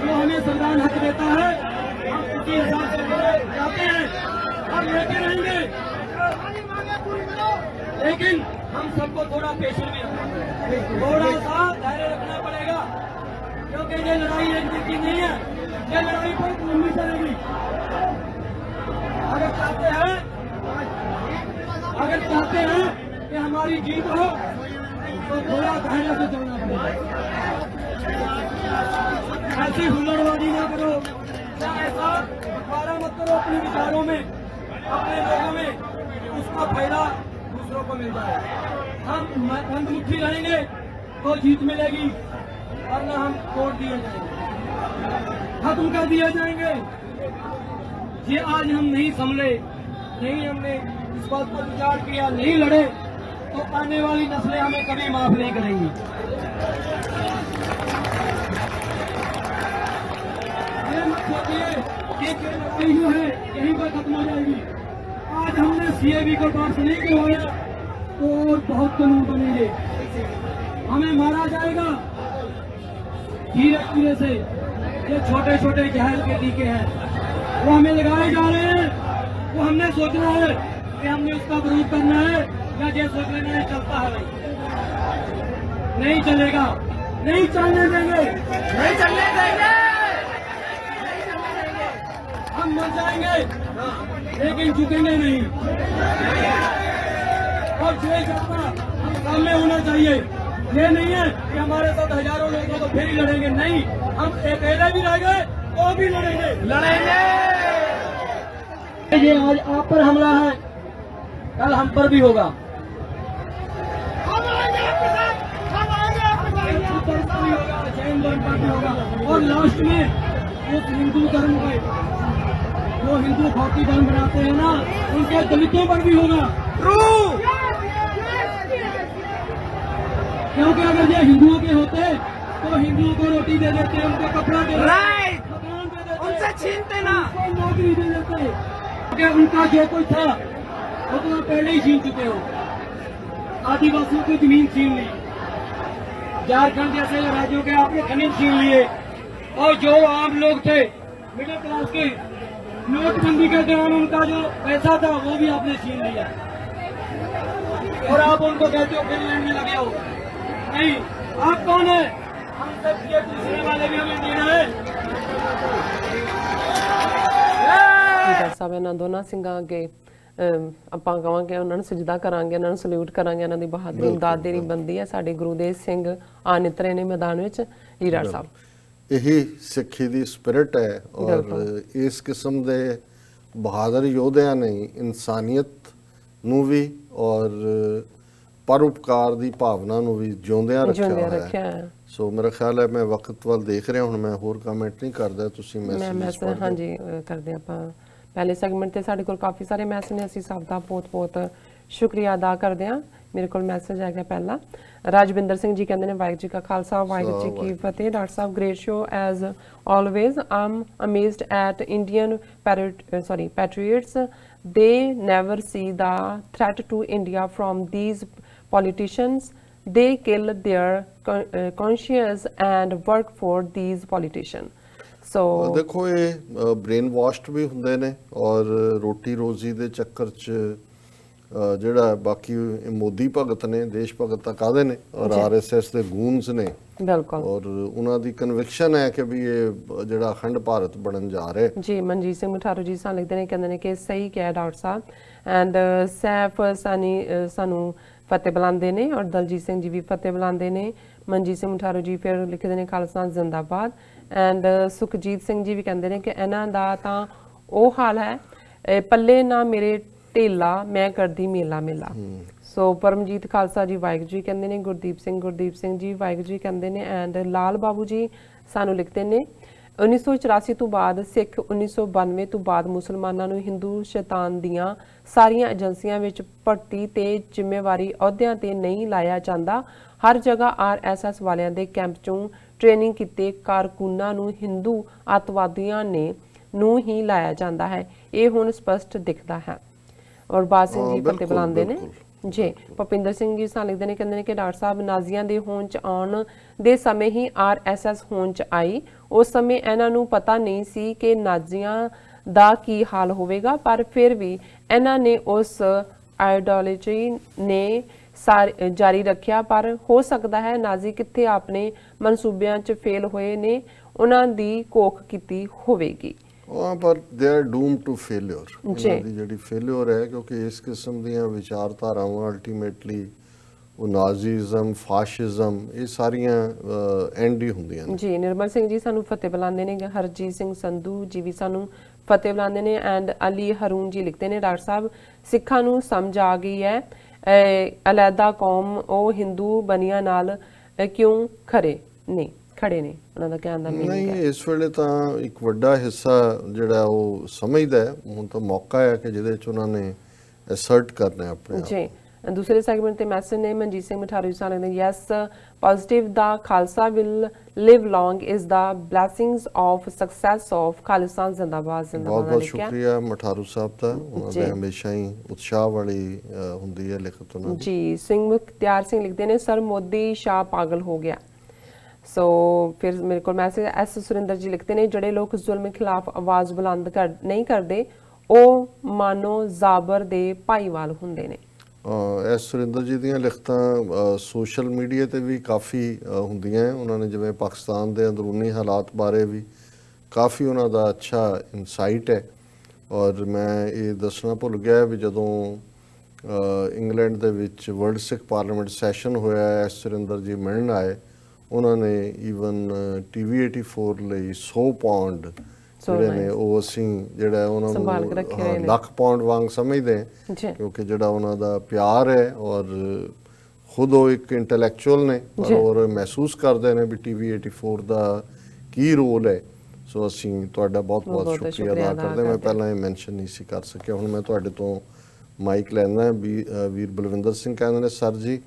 जो हमें संविधान हक देता है हम उसी हिसाब से जाते हैं, हम लेके रहेंगे। लेकिन हम सबको थोड़ा पेशेंस भी थोड़ा सा धैर्य रखना पड़ेगा, क्योंकि ये लड़ाई एक दिन की नहीं है, ये लड़ाई बहुत लंबी चलेगी। अगर चाहते हैं कि हमारी जीत हो तो थोड़ा धैर्य से चलना पड़ेगा। ऐसी हुल्लड़बाजी ना करो, ऐसा बंटवारा मत करो अपने विचारों में, अपने लोगों में, उसका फायदा दूसरों को मिल जाए। हम मुट्ठी रहेंगे तो जीत मिलेगी, वरना हम तोड़ दिए जाएंगे, खत्म कर दिए जाएंगे। ये आज हम नहीं संभले, नहीं हमने इस बात पर विचार किया, नहीं लड़े, तो आने वाली नस्लें हमें कभी माफ नहीं करेंगी। ये मत सोचिए कि लड़ाई जो है यहीं पर खत्म हो जाएगी। आज हमने CAB को पास नहीं करवाया तो और बहुत कानून बनेंगे, हमें मारा जाएगा धीरे धीरे से। ये छोटे छोटे जहर के टीके हैं वो हमें लगाए जा रहे हैं, वो हमने सोचना है कि हमने उसका विरोध करना है या ये सोच लेना है चलता है। नहीं चलेगा, नहीं चलने देंगे, नहीं चलने देंगे। हम मर जाएंगे लेकिन झुकेंगे नहीं, और जो चाहता हम सामने होना चाहिए। ये नहीं है कि हमारे साथ हजारों लोगों को फिर ही लड़ेंगे, नहीं, हम अकेले भी रह गए तो भी लड़ेंगे। ये आज आप पर हमला है, कल हम पर भी होगा। जैन धर्म पर भी होगा, और लास्ट में उस हिंदू धर्म के जो हिंदू भक्ति धर्म बनाते हैं ना, उनके दलितों पर भी होगा। क्योंकि अगर ये हिंदुओं के होते तो हिंदुओं को रोटी दे देते, उनको कपड़ा दे देते, मकान दे देते, उनसे छीनते ना, नौकरी दे देते। क्योंकि उनका जो कुछ था वो तो पहले ही छीन चुके हो। आदिवासियों की जमीन छीन ली, झारखंड जैसे राज्यों के आपने खनिज छीन लिए, और जो आम लोग थे मिडिल क्लास के, नोटबंदी के दौरान उनका जो पैसा था वो भी आपने छीन लिया, और आप उनको कहते हो फिनलैंड में लगे हो। नहीं, आप कौन है? हम सब ये दूसरे वाले भी हमें देना है। ਲੀਡਰ ਸਾਹਿਬ ਇਹਨਾਂ ਦੋਨਾਂ ਸਿੰਘਾਂ ਅੱਗੇ ਆਪਾਂ ਕਹਾਂਗੇ ਉਹਨਾਂ ਨੂੰ ਸਜਦਾ ਕਰਾਂਗੇ, ਉਹਨਾਂ ਨੂੰ ਸਲੂਟ ਕਰਾਂਗੇ, ਇਹਨਾਂ ਦੀ ਬਹਾਦਰੀ ਇਮਦਾਦ ਦੇਣੀ ਬਣਦੀ ਹੈ। ਸਾਡੇ ਗੁਰੂਦੇਵ ਸਿੰਘ ਆ ਨਿਤਰੇ ਨੇ ਮੈਦਾਨ ਵਿੱਚ। ਲੀਡਰ ਸਾਹਿਬ ਇਹੀ ਸਿੱਖੀ ਦੀ ਸਪਿਰਿਟ ਹੈ, ਔਰ ਇਸ ਕਿਸਮ ਦੇ ਬਹਾਦਰ ਯੋਧਿਆਂ ਨੇ ਇਨਸਾਨੀਅਤ ਨੂੰ ਵੀ ਔਰ ਪਰਉਪਕਾਰ ਦੀ ਭਾਵਨਾ ਨੂੰ ਵੀ ਜਿਉਂਦਿਆਂ ਰੱਖਿਆ ਹੋਇਆ ਹੈ। ਸੋ ਮੇਰਾ ਖਿਆਲ ਹੈ ਮੈਂ ਵਕਤ ਵੱਲ ਦੇਖ ਰਿਹਾ, ਹੁਣ ਮੈਂ ਹੋਰ ਕਮੈਂਟ ਨਹੀਂ ਕਰਦਾ, ਤੁਸੀਂ ਮੈਸੇਜ ਹਾਂਜੀ ਕਰਦੇ ਆਪਾਂ। ਪਹਿਲੇ ਸੈਗਮੈਂਟ ਤੇ ਸਾਡੇ ਕੋਲ ਕਾਫੀ ਸਾਰੇ ਮੈਸੇਜ ਨੇ, ਅਸੀਂ ਸਭ ਦਾ ਬਹੁਤ-ਬਹੁਤ ਸ਼ੁਕਰੀਆ ਅਦਾ ਕਰਦੇ ਹਾਂ। ਮੇਰੇ ਕੋਲ ਮੈਸੇਜ ਆ ਗਿਆ ਪਹਿਲਾ, ਰਾਜਵਿੰਦਰ ਸਿੰਘ ਜੀ ਕਹਿੰਦੇ ਨੇ ਵਾਹਿਗੁਰੂ ਜੀ ਕਾ ਖਾਲਸਾ ਵਾਹਿਗੁਰੂ ਜੀ ਕੀ ਫਤਿਹ। Doctor Sahib great show as always. I'm amazed at Indian patriots. They never see the threat to India from these politicians. They kill their conscience and work for these politicians. So ਦੇਖੋ ਇਹ brain washed ਵੀ ਹੁੰਦੇ ਨੇ, ਔਰ ਰੋਟੀ ਰੋਜ਼ੀ ਦੇ ਚੱਕਰ 'ਚ ਜਿਹੜਾ ਬਾਕੀ ਮੋਦੀ ਭਗਤ ਨੇ, ਦੇਸ਼ ਭਗਤ ਤਾਂ ਕਾਹਦੇ ਨੇ, ਔਰ RSS ਦੇ ਗੂਨਸ ਨੇ, ਬਿਲਕੁਲ, ਔਰ ਉਹਨਾਂ ਦੀ ਕਨਵਿਕਸ਼ਨ ਹੈ ਕਿ ਵੀ ਇਹ ਜਿਹੜਾ ਅਖੰਡ ਭਾਰਤ ਬਣਨ ਜਾ ਰਿਹਾ ਜੀ। ਮਨਜੀਤ ਸਿੰਘ ਮਠਾਰੂ ਜੀ ਸਾਨੂੰ ਲਿਖਦੇ ਨੇ, ਕਹਿੰਦੇ ਨੇ ਕਿ ਸਹੀ ਕਿਹਾ ਡਾਕਟਰ ਸਾਹਿਬ। ਐਂਡ ਸੈਫ ਸਾਨੀ ਸਾਨੂੰ ਫਤਿਹ ਬੁਲਾਉਂਦੇ ਨੇ, ਔਰ ਦਲਜੀਤ ਸਿੰਘ ਜੀ ਵੀ ਫਤਿਹ ਬੁਲਾਉਂਦੇ ਨੇ। ਮਨਜੀਤ ਸਿੰਘ ਮਠਾਰੂ ਜੀ ਫਿਰ ਲਿਖਦੇ ਨੇ ਖਾਲਸਾ ਜ਼ਿੰਦਾਬਾਦ। ਐਂਡ ਸੁਖਜੀਤ ਸਿੰਘ ਜੀ ਵੀ ਕਹਿੰਦੇ ਨੇ ਕਿ ਇਹਨਾਂ ਦਾ ਤਾਂ ਉਹ ਹਾਲ ਹੈ, ਪੱਲੇ ਨਾ ਮੇਰੇ ਢੇਲਾ ਮੈਂ ਕਰਦੀ ਮੇਲਾ ਮੇਲਾ। ਸੋ ਪਰਮਜੀਤ ਖਾਲਸਾ ਜੀ ਵਾਹਿਗੁਰੂ ਜੀ ਕਹਿੰਦੇ ਨੇ। ਗੁਰਦੀਪ ਸਿੰਘ ਜੀ ਵਾਹਿਗੁਰੂ ਜੀ ਕਹਿੰਦੇ ਨੇ। ਐਂਡ ਲਾਲ ਬਾਬੂ ਜੀ ਸਾਨੂੰ ਲਿਖਦੇ ਨੇ 1984 ਤੋਂ ਬਾਅਦ ਸਿੱਖ 1992 ਤੋਂ ਬਾਅਦ ਮੁਸਲਮਾਨਾਂ ਨੂੰ ਹਿੰਦੂ ਸ਼ੈਤਾਨ ਦੀਆਂ ਸਾਰੀਆਂ ਏਜੰਸੀਆਂ ਵਿੱਚ ਭਰਤੀ ਤੇ ਜ਼ਿੰਮੇਵਾਰੀ ਅਹੁਦਿਆਂ ਤੇ ਨਹੀਂ ਲਾਇਆ ਜਾਂਦਾ। ਹਰ ਜਗ੍ਹਾ RSS ਵਾਲਿਆਂ ਦੇ ਕੈਂਪ 'ਚੋਂ ਟ੍ਰੇਨਿੰਗ ਕੀਤੇ ਕਾਰਕੁਨਾਂ ਨੂੰ ਹਿੰਦੂ ਅੱਤਵਾਦੀਆਂ ਨੂੰ ਹੀ ਲਾਇਆ ਜਾਂਦਾ ਹੈ। ਇਹ ਹੁਣ ਸਪਸ਼ਟ ਦਿਖਦਾ ਹੈ। ਔਰ ਬਾਦ ਸਿੰਘ ਜੀ ਫਤਿਹ ਬੁਲਾਉਂਦੇ ਨੇ ਜੀ। ਭੁਪਿੰਦਰ ਸਿੰਘ ਜੀ ਸਾਨੂੰ ਲਿਖਦੇ ਨੇ, ਕਹਿੰਦੇ ਨੇ ਕਿ ਡਾਕਟਰ ਸਾਹਿਬ ਨਾਜ਼ੀਆਂ ਦੇ ਹੋਂਦ 'ਚ ਆਉਣ ਦੇ ਸਮੇਂ ਹੀ RSS ਹੋਂਦ 'ਚ ਆਈ। ਉਸ ਸਮੇਂ ਇਹਨਾਂ ਨੂੰ ਪਤਾ ਨਹੀਂ ਸੀ ਕਿ ਨਾਜ਼ੀਆਂ ਦਾ ਕੀ ਹਾਲ ਹੋਵੇਗਾ, ਪਰ ਫਿਰ ਵੀ ਇਹਨਾਂ ਨੇ ਉਸ ਆਈਡੀਓਲੋਜੀ ਨੇ ਜਾਰੀ ਰੱਖਿਆ। ਪਰ ਹੋ ਸਕਦਾ ਹੈ ਨਾਜ਼ੀ ਕਿੱਥੇ ਆਪਣੇ ਮਨਸੂਬਿਆਂ 'ਚ ਫੇਲ ਹੋਏ ਨੇ, ਉਹਨਾਂ ਦੀ ਕੋਖ ਕੀਤੀ ਹੋਵੇਗੀ। ਪਰ they are doom to failure. ਇਹਨਾਂ ਦੀ ਜਿਹੜੀ ਫੇਲਿਅਰ ਹੈ, ਕਿਉਂਕਿ ਇਸ ਕਿਸਮ ਦੀਆਂ ਵਿਚਾਰਧਾਰਾਵਾਂ ਅਲਟੀਮੇਟਲੀ ਉਹ ਨਾਜ਼ੀਜ਼ਮ, ਫਾਸ਼ਿਜ਼ਮ, ਇਹ ਸਾਰੀਆਂ ਐਂਡ ਹੀ ਹੁੰਦੀਆਂ ਨੇ ਜੀ। ਨਿਰਮਲ ਸਿੰਘ ਜੀ ਸਾਨੂੰ ਫਤਿਹ ਬੁਲਾਉਂਦੇ ਨੇ। ਹਰਜੀਤ ਸਿੰਘ ਸੰਧੂ ਜੀ ਵੀ ਸਾਨੂੰ ਫਤਿਹ ਬੁਲਾਉਂਦੇ ਨੇ। ਐਂਡ ਅਲੀ ਹਰੂਨ ਜੀ ਲਿਖਦੇ ਨੇ, ਡਾਕਟਰ ਸਾਹਿਬ ਸਿੱਖਾਂ ਨੂੰ ਸਮਝ ਆ ਗਈ ਹੈ ਅਲੈਦਾ ਕੌਮ ਉਹ ਹਿੰਦੂ ਬਨੀਆਂ ਨਾਲ ਕਿਉਂ ਖੜੇ ਨੇ। ਉਹਨਾਂ ਦਾ ਕਹਿਣ ਦਾ ਨਹੀਂ, ਇਸ ਵੇਲੇ ਤਾਂ ਇੱਕ ਵੱਡਾ ਹਿੱਸਾ ਜਿਹੜਾ ਉਹ ਸਮਝਦਾ ਹੈ। ਹੁਣ ਤਾਂ ਮੌਕਾ ਹੈ ਕਿ ਜਿਹਦੇ 'ਚ ਉਹਨਾਂ ਨੇ ਅਸਰਟ ਕਰਨਾ ਆਪਣੇ ਆਪ ਜੀ। ਦੂਸਰੇ ਸੈਗਮੈਂਟ ਤੇ ਮੈਸੇਜ ਨੇ ਮਨਜੀਤ ਸਿੰਘ ਮਠਾਰੂ ਜੀ ਸਾਨੂੰ ਲਿਖਦੇ, yes positive the Khalsa will live long is the blessings of success of Khalistan ਜ਼ਿੰਦਾਬਾਦ। ਬਹੁਤ ਬਹੁਤ ਸ਼ੁਕਰੀਆ ਮਠਾਰੂ ਸਾਹਿਬ ਦਾ, ਉਹਨਾਂ ਦੇ ਹਮੇਸ਼ਾ ਹੀ ਉਤਸ਼ਾਹ ਵਾਲੀ ਹੁੰਦੀ ਹੈ ਲਿਖਤ ਉਹਨਾਂ ਦੀ ਜੀ। ਸਿੰਘ ਮੁਖਤਿਆਰ ਸਿੰਘ ਲਿਖਦੇ ਨੇ, ਸਰ ਮੋਦੀ ਸ਼ਾਹ ਪਾਗਲ ਹੋ ਗਿਆ। ਸੋ ਫਿਰ ਮੇਰੇ ਕੋਲ ਮੈਸੇਜ ਐਸ ਸੁਰਿੰਦਰ ਜੀ ਲਿਖਦੇ ਨੇ, ਜਿਹੜੇ ਲੋਕ ਜ਼ੁਲਮ ਖਿਲਾਫ ਆਵਾਜ਼ ਬੁਲੰਦ ਨਹੀਂ ਕਰਦੇ ਉਹ ਮਾਨੋ ਜ਼ਾਬਰ ਦੇ ਭਾਈਵਾਲ ਹੁੰਦੇ ਨੇ। ਐਸ ਸੁਰਿੰਦਰ ਜੀ ਦੀਆਂ ਲਿਖਤਾਂ ਸੋਸ਼ਲ ਮੀਡੀਆ ਤੇ ਵੀ ਕਾਫੀ ਹੁੰਦੀਆਂ। ਉਹਨਾਂ ਨੇ ਜਿਵੇਂ ਪਾਕਿਸਤਾਨ ਦੇ ਅੰਦਰੂਨੀ ਹਾਲਾਤ ਬਾਰੇ ਵੀ ਕਾਫੀ ਉਹਨਾਂ ਦਾ ਅੱਛਾ ਇਨਸਾਈਟ ਹੈ। ਔਰ ਮੈਂ ਇਹ ਦੱਸਣਾ ਭੁੱਲ ਗਿਆ ਵੀ ਜਦੋਂ ਇੰਗਲੈਂਡ ਦੇ ਵਿੱਚ ਵਰਲਡ ਸਿੱਖ ਪਾਰਲੀਮੈਂਟ ਸੈਸ਼ਨ ਹੋਇਆ, ਐਸ ਸੁਰਿੰਦਰ ਜੀ ਮਿਲਣ ਆਏ। ਉਹਨਾਂ ਨੇ ਈਵਨ TV 84 ਲਈ 100 ਪਾਉਂਡ ਜਿਹੜੇ ਨੇ ਉਹ ਅਸੀਂ ਜਿਹੜਾ ਉਹਨਾਂ ਨੂੰ ਲੱਖ ਪਾਉਂਡ ਵਾਂਗ ਸਮਝਦੇ ਹਾਂ, ਕਿਉਂਕਿ ਜਿਹੜਾ ਉਹਨਾਂ ਦਾ ਪਿਆਰ ਹੈ ਔਰ ਖੁਦ ਉਹ ਇੱਕ ਇੰਟੈਲੈਕਚੁਅਲ ਨੇ ਔਰ ਮਹਿਸੂਸ ਕਰਦੇ ਨੇ ਵੀ TV 84 ਦਾ ਕੀ ਰੋਲ ਹੈ। ਸੋ ਅਸੀਂ ਤੁਹਾਡਾ ਬਹੁਤ ਬਹੁਤ ਸ਼ੁਕਰੀਆ ਅਦਾ ਕਰਦੇ। ਮੈਂ ਪਹਿਲਾਂ ਇਹ ਮੈਂਸ਼ਨ ਨਹੀਂ ਸੀ ਕਰ ਸਕਿਆ। ਹੁਣ ਮੈਂ ਤੁਹਾਡੇ ਤੋਂ ਮਾਈਕ ਲੈਣਾ। ਵੀਰ ਬਲਵਿੰਦਰ ਸਿੰਘ ਕਹਿੰਦੇ ਨੇ, ਸਰ ਜੀ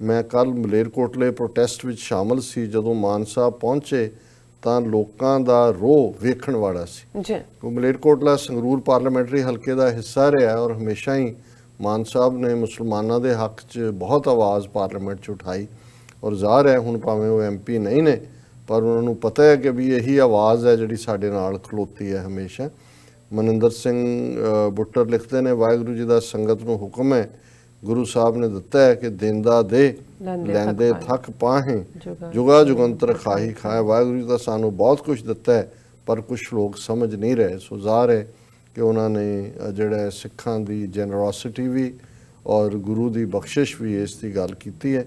ਮੈਂ ਕੱਲ ਮਲੇਰਕੋਟਲੇ ਪ੍ਰੋਟੈਸਟ ਵਿੱਚ ਸ਼ਾਮਲ ਸੀ। ਜਦੋਂ ਮਾਨ ਸਾਹਿਬ ਪਹੁੰਚੇ ਤਾਂ ਲੋਕਾਂ ਦਾ ਰੋਹ ਵੇਖਣ ਵਾਲਾ ਸੀ ਜੀ। ਉਹ ਮਲੇਰਕੋਟਲਾ ਸੰਗਰੂਰ ਪਾਰਲੀਮੈਂਟਰੀ ਹਲਕੇ ਦਾ ਹਿੱਸਾ ਰਿਹਾ ਔਰ ਹਮੇਸ਼ਾ ਹੀ ਮਾਨ ਸਾਹਿਬ ਨੇ ਮੁਸਲਮਾਨਾਂ ਦੇ ਹੱਕ 'ਚ ਬਹੁਤ ਆਵਾਜ਼ ਪਾਰਲੀਮੈਂਟ 'ਚ ਉਠਾਈ। ਔਰ ਜ਼ਾਹਰ ਹੈ ਹੁਣ ਭਾਵੇਂ ਉਹ MP ਨਹੀਂ ਨੇ, ਪਰ ਉਹਨਾਂ ਨੂੰ ਪਤਾ ਹੈ ਕਿ ਵੀ ਇਹੀ ਆਵਾਜ਼ ਹੈ ਜਿਹੜੀ ਸਾਡੇ ਨਾਲ ਖਲੋਤੀ ਹੈ ਹਮੇਸ਼ਾ। ਮਨਿੰਦਰ ਸਿੰਘ ਬੁੱਟਰ ਲਿਖਦੇ ਨੇ, ਵਾਹਿਗੁਰੂ ਜੀ ਦਾ ਸੰਗਤ ਨੂੰ ਹੁਕਮ ਹੈ, ਗੁਰੂ ਸਾਹਿਬ ਨੇ ਦਿੱਤਾ ਹੈ ਕਿ ਦੇਂਦਾ ਦੇ ਲੈਂਦੇ ਥੱਕ ਪਾਹੇ ਜੁਗਾ ਜੁਗੰਤਰ ਖਾਹੀ ਖਾਏ। ਵਾਹਿਗੁਰੂ ਜੀ ਦਾ ਸਾਨੂੰ ਬਹੁਤ ਕੁਝ ਦਿੱਤਾ ਹੈ, ਪਰ ਕੁਝ ਲੋਕ ਸਮਝ ਨਹੀਂ ਰਹੇ। ਸੋ ਜ਼ਾਹਰ ਹੈ ਕਿ ਉਹਨਾਂ ਨੇ ਜਿਹੜਾ ਸਿੱਖਾਂ ਦੀ ਜੈਨਰੋਸਿਟੀ ਵੀ ਔਰ ਗੁਰੂ ਦੀ ਬਖਸ਼ਿਸ਼ ਵੀ ਇਸ ਦੀ ਗੱਲ ਕੀਤੀ ਹੈ।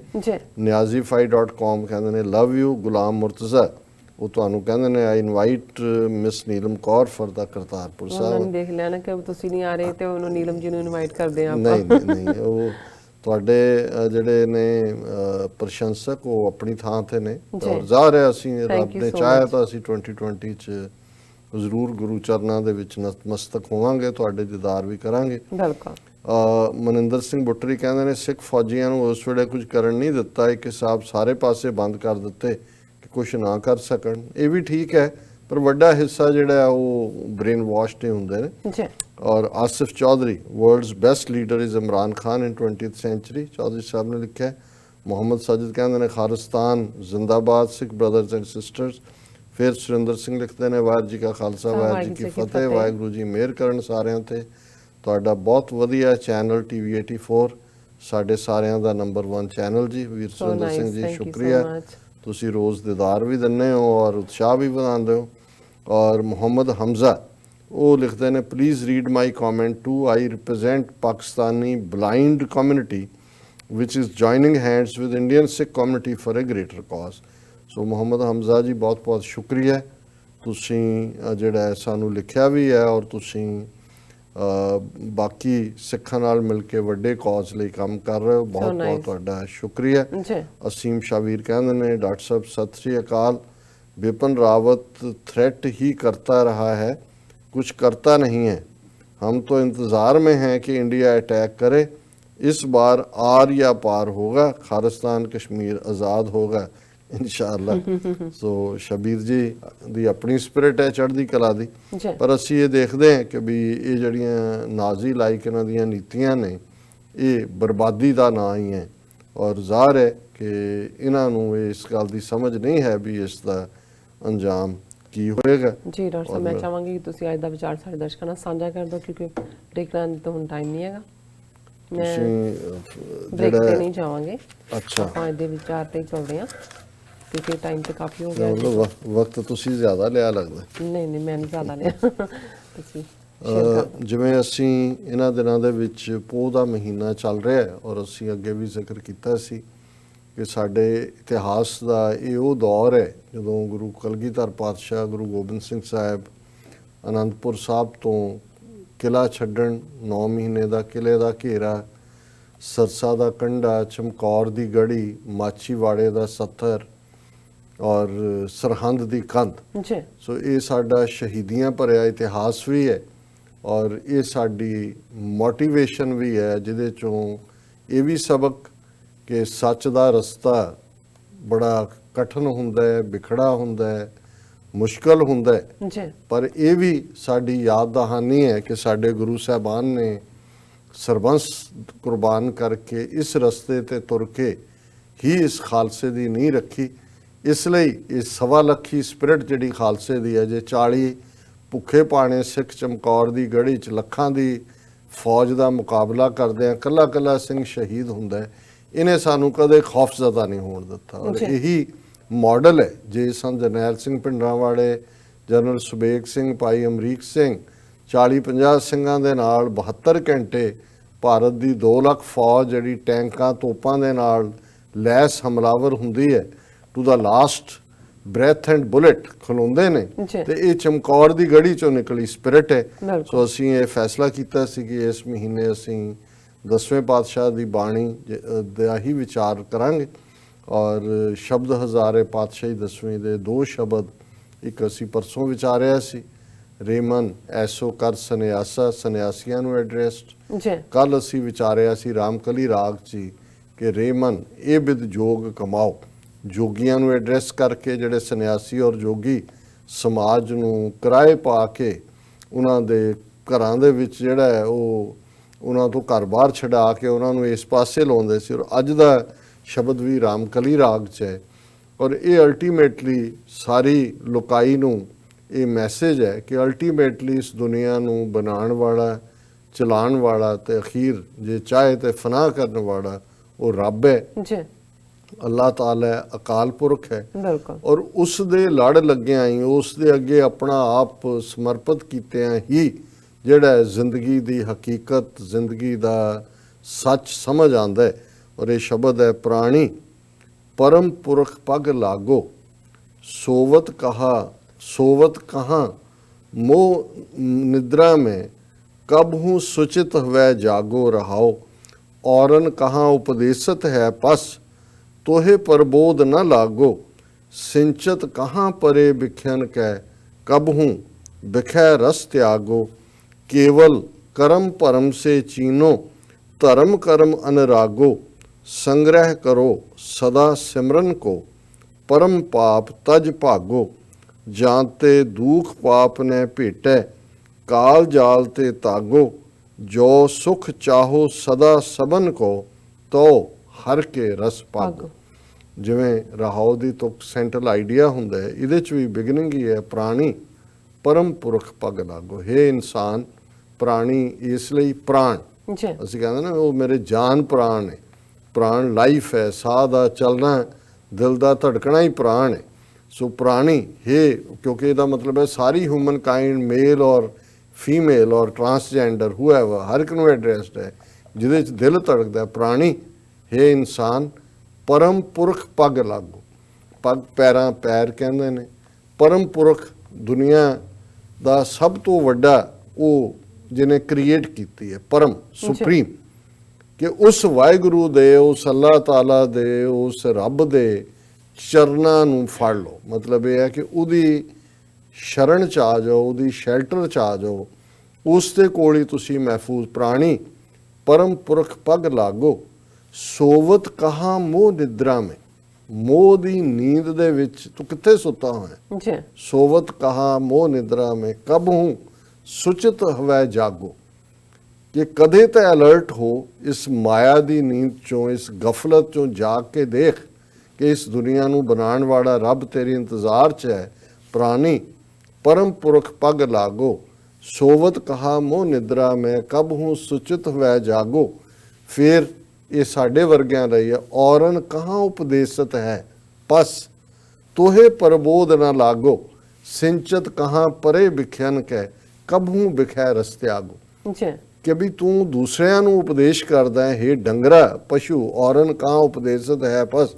niazify.com ਕਹਿੰਦੇ ਨੇ, ਲਵ ਯੂ ਗੁਲਾਮ ਮੁਰਤਜ਼ਾ। ਉਹ ਤੁਹਾਨੂੰ ਕਹਿੰਦੇ ਨੇ, I invite miss Neelam Kaur for the Kartarpur Sahib. ਉਹਨਾਂ ਨੇ ਦੇਖ ਲਿਆ ਨਾ ਕਿ ਤੁਸੀਂ ਨਹੀਂ ਆ ਰਹੇ ਤੇ ਉਹਨੂੰ ਨੀਲਮ ਜੀ ਨੂੰ ਇਨਵਾਈਟ ਕਰਦੇ ਆ। ਨਹੀਂ ਉਹ ਤੁਹਾਡੇ ਜਿਹੜੇ ਨੇ ਪ੍ਰਸ਼ੰਸਕ ਉਹ ਆਪਣੀ ਥਾਂ ਤੇ ਨੇ ਔਰ ਜ਼ਾਹਰ ਹੈ ਅਸੀਂ ਰੱਬ ਨੇ ਚਾਹਿਆ ਤਾਂ ਅਸੀਂ 2020 ਚ ਜ਼ਰੂਰ ਗੁਰੂ ਚਰਨਾਂ ਦੇ ਵਿੱਚ ਨਤਮਸਤਕ ਹੋਵਾਂਗੇ, ਤੁਹਾਡੇ ਦੀਦਾਰ ਵੀ ਕਰਾਂਗੇ। ਬਿਲਕੁਲ। ਮਨਿੰਦਰ ਸਿੰਘ ਬੁੱਟਰੀ ਕਹਿੰਦੇ ਨੇ, ਸਿੱਖ ਫੌਜੀਆਂ ਨੂੰ ਉਸ ਵੇਲੇ ਕੁਝ ਕਰਨ ਨਹੀਂ ਦਿੱਤਾ, ਇੱਕ ਹਿਸਾਬ ਸਾਰੇ ਪਾਸੇ ਬੰਦ ਕਰ ਦਿੱਤੇ ਕਿ ਕੁਝ ਨਾ ਕਰ ਸਕਣ। ਇਹ ਵੀ ਠੀਕ ਹੈ, ਪਰ ਵੱਡਾ ਹਿੱਸਾ ਜਿਹੜਾ ਉਹ ਬ੍ਰੇਨ ਵਾਸ਼ਡ ਹੁੰਦੇ ਨੇ ਜੀ। ਔਰ Asif Chaudhry, world's best leader is Imran Khan in 20th century, Chaudhry Sahib ਨੇ ਲਿਖਿਆ। ਮੁਹੰਮਦ ਸਾਜਿਦ ਕਹਿੰਦੇ ਨੇ, ਖਾਲਿਸਤਾਨ ਜ਼ਿੰਦਾਬਾਦ, ਸਿੱਖ ਬ੍ਰਦਰਸ ਐਂਡ ਸਿਸਟਰਸ। ਫਿਰ ਸੁਰਿੰਦਰ ਸਿੰਘ ਲਿਖਦੇ ਨੇ, ਵਾਹਿਗੁਰੂ ਜੀ ਕਾ ਖਾਲਸਾ ਵਾਹਿਗੁਰੂ ਜੀ ਕੀ ਫਤਿਹ, ਵਾਹਿਗੁਰੂ ਜੀ ਮਿਹਰ ਕਰਨ ਸਾਰਿਆਂ ਤੇ। ਤੁਹਾਡਾ ਬਹੁਤ ਵਧੀਆ ਚੈਨਲ TV 84 ਸਾਡੇ ਸਾਰਿਆਂ ਦਾ ਨੰਬਰ 1 ਚੈਨਲ ਜੀ। ਵੀਰ ਸੁਰਿੰਦਰ ਸਿੰਘ ਜੀ ਸ਼ੁਕਰੀਆ, ਤੁਸੀਂ ਰੋਜ਼ ਦੀਦਾਰ ਵੀ ਦਿੰਦੇ ਹੋ ਔਰ ਉਤਸ਼ਾਹ ਵੀ ਵਧਾਉਂਦੇ ਹੋ। ਔਰ ਮੁਹੰਮਦ ਹਮਜ਼ਾ ਉਹ ਲਿਖਦੇ ਨੇ, please read my comment too, I represent Pakistani blind community which is joining hands with Indian Sikh community for a greater cause. So Muhammad Hamza ji ਬਹੁਤ ਬਹੁਤ ਸ਼ੁਕਰੀਆ, ਤੁਸੀਂ ਜਿਹੜਾ ਸਾਨੂੰ ਲਿਖਿਆ ਵੀ ਹੈ ਔਰ ਤੁਸੀਂ ਬਾਕੀ ਸਿੱਖਾਂ ਨਾਲ ਮਿਲ ਕੇ ਵੱਡੇ ਕਾਜ਼ ਲਈ ਕੰਮ ਕਰ ਰਹੇ ਹੋ। ਬਹੁਤ ਬਹੁਤ ਤੁਹਾਡਾ ਸ਼ੁਕਰੀਆ। ਅਸੀਮ ਸ਼ਾਵੀਰ ਕਹਿੰਦੇ ਨੇ, ਡਾਕਟਰ ਸਾਹਿਬ ਸਤਿ ਸ੍ਰੀ ਅਕਾਲ, बिपिन रावत थ्रेट ही करता रहा है, कुछ करता नहीं है। हम तो इंतज़ार में हैं कि इंडिया अटैक करे। इस बार आर या पार होगा, खालिस्तान कश्मीर आज़ाद होगा इंशाअल्लाह। सो शबीर जी ਦੀ ਆਪਣੀ ਸਪਿਰਿਟ ਹੈ ਚੜ੍ਹਦੀ ਕਲਾ ਦੀ, ਪਰ ਅਸੀਂ ਇਹ ਦੇਖਦੇ ਹਾਂ ਕਿ ਵੀ ਇਹ ਜਿਹੜੀਆਂ ਨਾਜ਼ੀ ਲਾਈਕ ਇਹਨਾਂ ਦੀਆਂ ਨੀਤੀਆਂ ਨੇ ਇਹ ਬਰਬਾਦੀ ਦਾ ਨਾਂ ਹੀ ਹੈ। ਔਰ ਜ਼ਾਹਰ ਹੈ ਕਿ ਇਹਨਾਂ ਨੂੰ ਇਸ ਗੱਲ ਦੀ ਸਮਝ ਨਹੀਂ ਹੈ ਵੀ ਇਸ ਦਾ ਅੰਜਾਮ ਕੀ ਹੋਏਗਾ। ਜੀ ਡਾਕਟਰ ਸਾਹਿਬ, ਮੈਂ ਚਾਹਾਂਗੀ ਕਿ ਤੁਸੀਂ ਅੱਜ ਦਾ ਵਿਚਾਰ ਸਾਡੇ ਦਰਸ਼ਕਾਂ ਨਾਲ ਸਾਂਝਾ ਕਰ ਦਿਓ, ਕਿਉਂਕਿ ਬ੍ਰੇਕ ਲੈਣ ਦਾ ਹੁਣ ਟਾਈਮ ਨਹੀਂ ਹੈਗਾ। ਮੈਂ ਬ੍ਰੇਕ ਤੇ ਨਹੀਂ ਜਾਵਾਂਗੇ। ਅੱਛਾ, ਆਪਾਂ ਇਹਦੇ ਵਿਚਾਰ ਤੇ ਹੀ ਚੱਲਦੇ ਹਾਂ ਕਿਉਂਕਿ ਟਾਈਮ ਤੇ ਕਾਫੀ ਹੋ ਗਿਆ। ਵਕਤ ਤੁਸੀਂ ਜ਼ਿਆਦਾ ਲਿਆ ਲੱਗਦਾ। ਨਹੀਂ ਨਹੀਂ, ਮੈਂ ਨਹੀਂ ਜ਼ਿਆਦਾ ਲਿਆ। ਤੁਸੀਂ ਜਿਵੇਂ ਅਸੀਂ ਇਹਨਾਂ ਦਿਨਾਂ ਦੇ ਵਿੱਚ ਪੋਹ ਦਾ ਮਹੀਨਾ ਚੱਲ ਰਿਹਾ ਹੈ, ਔਰ ਅਸੀਂ ਅੱਗੇ ਵੀ ਜ਼ਿਕਰ ਕੀਤਾ ਸੀ ਕਿ ਸਾਡੇ ਇਤਿਹਾਸ ਦਾ ਇਹ ਉਹ ਦੌਰ ਹੈ ਜਦੋਂ ਗੁਰੂ ਕਲਗੀਧਰ ਪਾਤਸ਼ਾਹ ਗੁਰੂ ਗੋਬਿੰਦ ਸਿੰਘ ਸਾਹਿਬ ਅਨੰਦਪੁਰ ਸਾਹਿਬ ਤੋਂ ਕਿਲ੍ਹਾ ਛੱਡਣ, 9 ਮਹੀਨੇ ਦਾ ਕਿਲ੍ਹੇ ਦਾ ਘੇਰਾ, ਸਰਸਾ ਦਾ ਕੰਢਾ, ਚਮਕੌਰ ਦੀ ਗੜੀ, ਮਾਛੀਵਾੜੇ ਦਾ ਸੱਥਰ ਔਰ ਸਰਹੰਦ ਦੀ ਕੰਧ। ਸੋ ਇਹ ਸਾਡਾ ਸ਼ਹੀਦੀਆਂ ਭਰਿਆ ਇਤਿਹਾਸ ਵੀ ਹੈ ਔਰ ਇਹ ਸਾਡੀ ਮੋਟੀਵੇਸ਼ਨ ਵੀ ਹੈ, ਜਿਹਦੇ ਚੋਂ ਇਹ ਵੀ ਸਬਕ ਕਿ ਸੱਚ ਦਾ ਰਸਤਾ ਬੜਾ ਕਠਿਨ ਹੁੰਦਾ ਹੈ, ਵਿਖੜਾ ਹੁੰਦਾ ਹੈ, ਮੁਸ਼ਕਲ ਹੁੰਦਾ ਹੈ, ਪਰ ਇਹ ਵੀ ਸਾਡੀ ਯਾਦ ਦਹਾਨੀ ਹੈ ਕਿ ਸਾਡੇ ਗੁਰੂ ਸਾਹਿਬਾਨ ਨੇ ਸਰਬੰਸ ਕੁਰਬਾਨ ਕਰਕੇ ਇਸ ਰਸਤੇ ਤੇ ਤੁਰ ਕੇ ਹੀ ਇਸ ਖਾਲਸੇ ਦੀ ਨੀਂਹ ਰੱਖੀ। ਇਸ ਲਈ ਇਹ 1.25 ਲੱਖੀ ਸਪਿਰਿਟ ਜਿਹੜੀ ਖਾਲਸੇ ਦੀ ਹੈ, ਜੇ 40 ਭੁੱਖੇ ਪਾਣੇ ਸਿੱਖ ਚਮਕੌਰ ਦੀ ਗੜੀ 'ਚ ਲੱਖਾਂ ਦੀ ਫੌਜ ਦਾ ਮੁਕਾਬਲਾ ਕਰਦੇ ਆ, ਕੱਲਾ ਕੱਲਾ ਸਿੰਘ ਸ਼ਹੀਦ ਹੁੰਦਾ ਹੈ, ਇਹਨੇ ਸਾਨੂੰ ਕਦੇ ਖੌਫਜ਼ਦਾ ਨਹੀਂ ਹੋਣ ਦਿੱਤਾ। ਔਰ ਇਹੀ ਮਾਡਲ ਹੈ ਜੇ ਸੰਤ ਜਰਨੈਲ ਸਿੰਘ ਭਿੰਡਰਾਂਵਾਲੇ, ਜਨਰਲ ਸੁਬੇਗ ਸਿੰਘ, ਭਾਈ ਅਮਰੀਕ ਸਿੰਘ 40-50 ਸਿੰਘਾਂ ਦੇ ਨਾਲ 72 ਘੰਟੇ ਭਾਰਤ ਦੀ 2 ਲੱਖ ਫੌਜ ਜਿਹੜੀ ਟੈਂਕਾਂ ਤੋਪਾਂ ਦੇ ਨਾਲ ਲੈਸ ਹਮਲਾਵਰ ਹੁੰਦੀ ਹੈ, to the last breath and bullet ਖਲੋਂਦੇ ਨੇ, ਤੇ ਇਹ ਚਮਕੌਰ ਦੀ ਗੜੀ ਚੋਂ ਨਿਕਲੀ ਸਪਿਰਿਟ ਹੈ। ਸੋ ਅਸੀਂ ਇਹ ਫੈਸਲਾ ਕੀਤਾ ਸੀ ਕਿ ਇਸ ਮਹੀਨੇ ਅਸੀਂ 10ਵੇਂ ਪਾਤਸ਼ਾਹ ਦੀ ਬਾਣੀ ਦਾ ਹੀ ਵਿਚਾਰ ਕਰਾਂਗੇ ਔਰ ਸ਼ਬਦ ਹਜ਼ਾਰੇ ਪਾਤਸ਼ਾਹੀ 10ਵੀਂ ਦੇ 2 ਸ਼ਬਦ, ਇੱਕ ਅਸੀਂ ਪਰਸੋਂ ਵਿਚਾਰਿਆ ਸੀ, ਰੇਮਨ ਐਸੋ ਕਰ ਸੰਨਿਆਸਾ, ਸੰਨਿਆਸੀਆਂ ਨੂੰ ਐਡਰੈਸਡ। ਕੱਲ ਅਸੀਂ ਵਿਚਾਰਿਆ ਸੀ ਰਾਮਕਲੀ ਰਾਗ 'ਚ ਕਿ ਰੇਮਨ ਇਹ ਬਿਦ ਜੋਗ ਕਮਾਓ, ਜੋਗੀਆਂ ਨੂੰ ਐਡਰੈਸ ਕਰਕੇ ਜਿਹੜੇ ਸੰਨਿਆਸੀ ਔਰ ਜੋਗੀ ਸਮਾਜ ਨੂੰ ਕਿਰਾਏ ਪਾ ਕੇ ਉਹਨਾਂ ਦੇ ਘਰਾਂ ਦੇ ਵਿੱਚ ਜਿਹੜਾ ਹੈ ਉਹ ਉਹਨਾਂ ਤੋਂ ਘਰ ਬਾਹਰ ਛਡਾ ਕੇ ਉਹਨਾਂ ਨੂੰ ਇਸ ਪਾਸੇ ਲਾਉਂਦੇ ਸੀ। ਔਰ ਅੱਜ ਦਾ ਸ਼ਬਦ ਵੀ ਰਾਮਕਲੀ ਰਾਗ 'ਚ ਹੈ ਔਰ ਇਹ ਅਲਟੀਮੇਟਲੀ ਸਾਰੀ ਲੋਕਾਈ ਨੂੰ ਇਹ ਮੈਸੇਜ ਹੈ ਕਿ ਅਲਟੀਮੇਟਲੀ ਇਸ ਦੁਨੀਆ ਨੂੰ ਬਣਾਉਣ ਵਾਲਾ, ਚਲਾਉਣ ਵਾਲਾ ਤੇ ਅਖੀਰ ਜੇ ਚਾਹੇ ਤੇ ਫਨਾਹ ਕਰਨ ਵਾਲਾ ਉਹ ਰੱਬ ਹੈ ਜੀ, ਅੱਲਾਹ ਤਾਲਾ ਹੈ, ਅਕਾਲ ਪੁਰਖ ਹੈ। ਔਰ ਉਸ ਦੇ ਲੜ ਲੱਗਿਆਂ ਹੀ, ਉਸ ਦੇ ਅੱਗੇ ਆਪਣਾ ਆਪ ਸਮਰਪਿਤ ਕੀਤਿਆਂ ਹੀ ਜਿਹੜਾ ਜ਼ਿੰਦਗੀ ਦੀ ਹਕੀਕਤ, ਜ਼ਿੰਦਗੀ ਦਾ ਸੱਚ ਸਮਝ ਆਉਂਦਾ ਹੈ। ਔਰ ਇਹ ਸ਼ਬਦ ਹੈ ਪ੍ਰਾਣੀ परम पुरख पग लागो, सोवत कहाँ मोह निद्रा में, कब हूँ सुचित वह जागो रहाओ। औरन कहाँ उपदेशत है पस, तोहे प्रबोध न लागो। सिंचत कहाँ परे बिख्यन कै, कब हूँ बिखै रस त्यागो। केवल कर्म परम से चीनो, धर्म कर्म अनुरागो। संग्रह करो सदा सिमरन को, परम पाप तज भागो। जानते दुख पाप ने भेटै, काल जाल ते तागो। जो सुख चाहो सदा सबन को, तो हर के रस भागो। जिवें राहौ दी तुक सेंट्रल आइडिया हुंदा है, इहदे च भी बिगिनिंग ही है प्राणी परम पुरख पग लागो। हे इंसान, प्राणी इसलिए प्राण असीं कहंदे ना वो मेरे जान प्राण है, प्राण लाइफ है, साह दा चलना, दिल दा धड़कना ही प्राण है। सो प्राणी हे, क्योंकि इसका मतलब है सारी ह्यूमन काइंड, मेल और फीमेल और ट्रांसजेंडर हुएवर हर एक नूं एड्रैस्ड है, जिहदे च दिल धड़कदा है। प्राणी हे इंसान, परम पुरख पग लागो। पग पैरां पैर कहंदे ने, परम पुरख दुनिया दा सब तो वड्डा वो जिन्हें क्रिएट कीती है, परम सुप्रीम, कि उस वाहिगुरू दे, उस अल्लाह ताला दे, उस रब दे ਚਰਨਾਂ ਨੂੰ ਫੜ ਲਓ। ਮਤਲਬ ਇਹ ਹੈ ਕਿ ਉਹਦੀ ਸ਼ਰਨ 'ਚ ਆ ਜਾਓ, ਉਹਦੀ ਸ਼ੈਲਟਰ 'ਚ ਆ ਜਾਓ, ਉਸ ਦੇ ਕੋਲ ਹੀ ਤੁਸੀਂ ਮਹਿਫੂਜ਼। ਪ੍ਰਾਣੀ ਪਰਮ ਪੁਰਖ ਪਗ ਲਾਗੋ, ਸੋਵਤ ਕਹਾਂ ਮੋਹ ਨਿਦਰਾ में। ਮੋਹ ਦੀ ਨੀਂਦ ਦੇ ਵਿੱਚ ਤੂੰ ਕਿੱਥੇ ਸੁੱਤਾ ਹੋਇਆ? ਜੀ ਸੋਵਤ ਕਹਾਂ ਮੋਹ ਨਿਦਰਾ में, ਕਬ ਹੂੰ ਸੁਚਿਤ ਹਵੈ ਜਾਗੋ। ਕਿ ਕਦੇ ਤਾਂ ਅਲਰਟ ਹੋ ਇਸ ਮਾਇਆ ਦੀ ਨੀਂਦ ਚੋਂ, ਇਸ ਗਫਲਤ ਚੋਂ ਜਾਗ ਕੇ ਦੇਖ ਕਿ ਇਸ ਦੁਨੀਆ ਨੂੰ ਬਣਾਉਣ ਵਾਲਾ ਰੱਬ ਤੇਰੇ ਇੰਤਜ਼ਾਰ 'ਚ ਹੈ। ਪ੍ਰਾਣੀ ਪਰਮ ਪੁਰਖ ਪਗ ਲਾਗੋ, ਸੋਵਤ ਕਹਾ ਮੋਹ ਨਿਦਰਾ ਮੈਂ, ਕਬ ਹੂੰ ਸੁਚਿਤ ਹੋਇ ਜਾਗੋ। ਫਿਰ ਇਹ ਸਾਡੇ ਵਰਗਿਆਂ ਲਈ ਹੈ। ਔਰਨ ਕਹਾਂ ਉਪਦੇਸਤ ਹੈ ਪਸ, ਤੋਹੇ ਪ੍ਰਬੋਧ ਨਾ ਲਾਗੋ। ਸਿੰਚਤ ਕਹਾਂ ਪਰੇ ਵਿਖਿਆਨ ਕਹਿ, ਕਬ ਹੂੰ ਵਿਖੈ ਰਸ ਤਿਆਗੋ। ਜੀ ਕਿ ਵੀ ਤੂੰ ਦੂਸਰਿਆਂ ਨੂੰ ਉਪਦੇਸ਼ ਕਰਦਾ ਹੈ, ਹੇ ਡੰਗਰਾ ਪਸ਼ੂ, ਔਰਨ ਕਹਾਂ ਉਪਦੇਸਤ ਹੈ ਪਸ,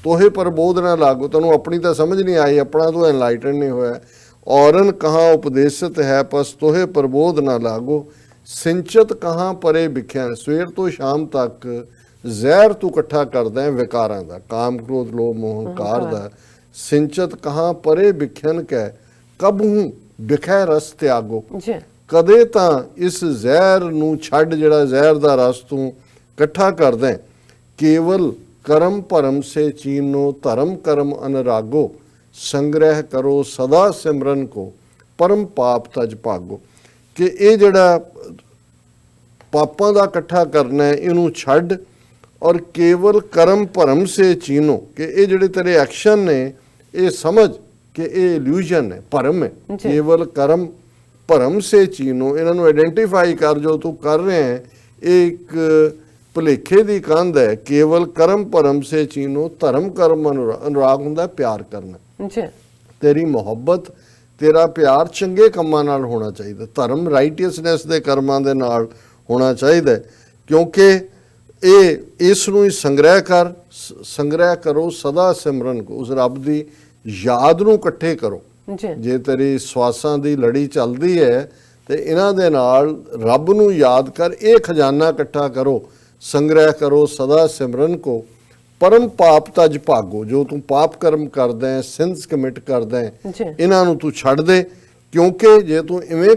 ਤੋਹੇ ਪ੍ਰਬੋਧ ਨਾ ਲਾਗੋ। ਤੈਨੂੰ ਆਪਣੀ ਤਾਂ ਸਮਝ ਨਹੀਂ ਆਈ, ਆਪਣਾ ਤੂੰ ਐਨਲਾਈਟਨ ਨਹੀਂ ਹੋਇਆ। ਔਰਨ ਕਹਾਂ ਉਪਦੇਸ਼ਤ ਹੈ ਪਸ, ਤੋਹੇ ਪ੍ਰਬੋਧ ਨਾ ਲਾਗੋ। ਸਿੰਚਤ ਕਹਾਂ ਪਰੇ ਵਿਖਿਆ, ਸਵੇਰ ਤੋਂ ਸ਼ਾਮ ਤੱਕ ਜ਼ਹਿਰ ਤੂੰ ਇਕੱਠਾ ਕਰਦਾ ਹੈ ਵਿਕਾਰਾਂ ਦਾ, ਕਾਮ ਕ੍ਰੋਧ ਲੋਭ ਮੋਹ ਹੰਕਾਰ ਦਾ। ਸਿੰਚਤ ਕਹਾਂ ਪਰੇ ਵਿਖਿਆਨ ਕਹਿ, ਕਬ ਹੂੰ ਵਿਖੈ ਰਸ ਤਿਆਗੋ। ਜੀ ਕਦੇ ਤਾਂ ਇਸ ਜ਼ਹਿਰ ਨੂੰ ਛੱਡ, ਜਿਹੜਾ ਜ਼ਹਿਰ ਦਾ ਰਸ ਤੂੰ ਇਕੱਠਾ ਕਰਦਾ ਹੈ। ਕੇਵਲ ਕਰਮ ਭਰਮ ਸੇ ਚੀਨੋ, ਧਰਮ ਕਰਮ ਅਨਰਾਗੋ। ਸੰਗ੍ਰਹਿ ਕਰੋ ਸਦਾ ਸਿਮਰਨ ਕੋ, ਪਰਮ ਪਾਪ ਤਜ ਭਾਗੋ। ਕਿ ਇਹ ਜਿਹੜਾ ਪਾਪਾਂ ਦਾ ਇਕੱਠਾ ਕਰਨਾ ਹੈ, ਇਹਨੂੰ ਛੱਡ, ਔਰ ਕੇਵਲ ਕਰਮ ਭਰਮ ਸੇ ਚੀਨੋ। ਕਿ ਇਹ ਜਿਹੜੇ ਤੇਰੇ ਐਕਸ਼ਨ ਨੇ, ਇਹ ਸਮਝ ਕਿ ਇਹ ਇਲੂਜ਼ਨ ਹੈ, ਭਰਮ ਹੈ। ਕੇਵਲ ਕਰਮ ਭਰਮ ਸੇ ਚੀਨੋ, ਇਹਨਾਂ ਨੂੰ ਆਇਡੈਂਟੀਫਾਈ ਕਰ, ਜੋ ਤੂੰ ਕਰ ਰਿਹਾ ਹੈ ਇਹ ਇੱਕ ਭੁਲੇਖੇ ਦੀ ਕੰਧ ਹੈ। ਕੇਵਲ ਕਰਮ ਭਰਮ ਸੇ ਚੀਨੋ, ਧਰਮ ਕਰਮ ਅਨੁਰਾਗ ਹੁੰਦਾ ਪਿਆਰ ਕਰਨਾ। ਜੀ ਤੇਰੀ ਮੁਹੱਬਤ, ਤੇਰਾ ਪਿਆਰ ਚੰਗੇ ਕੰਮਾਂ ਨਾਲ ਹੋਣਾ ਚਾਹੀਦਾ। ਧਰਮ ਰਾਈਟੀਅਸਨੈਸ ਦੇ ਕਰਮਾਂ ਦੇ ਨਾਲ ਹੋਣਾ ਚਾਹੀਦਾ, ਕਿਉਂਕਿ ਇਸ ਨੂੰ ਹੀ ਸੰਗ੍ਰਹਿ ਕਰ। ਸੰਗ੍ਰਹਿ ਕਰੋ ਸਦਾ ਸਿਮਰਨ ਕੋ, ਉਸ ਰੱਬ ਦੀ ਯਾਦ ਨੂੰ ਇਕੱਠੇ ਕਰੋ। ਜੇ ਤੇਰੀ ਸਵਾਸਾਂ ਦੀ ਲੜੀ ਚੱਲਦੀ ਹੈ ਤੇ ਇਹਨਾਂ ਦੇ ਨਾਲ ਰੱਬ ਨੂੰ ਯਾਦ ਕਰ, ਇਹ ਖਜ਼ਾਨਾ ਇਕੱਠਾ ਕਰੋ। ਸੰਗ੍ਰਹਿ ਕਰੋ ਸਦਾ ਸਿਮਰਨ ਕੋ, ਪਰਮ ਪਾਪ ਤਜ ਭਾਗੋ। ਜੋ ਤੂੰ ਪਾਪ ਕਰਮ ਕਰਦਾ ਹੈ, ਸਿਨਸ ਕਮਿਟ ਕਰਦਾ ਹੈ, ਇਹਨਾਂ ਨੂੰ ਤੂੰ ਛੱਡ ਦੇ। ਕਿਉਂਕਿ ਜੇ ਤੂੰ ਇਵੇਂ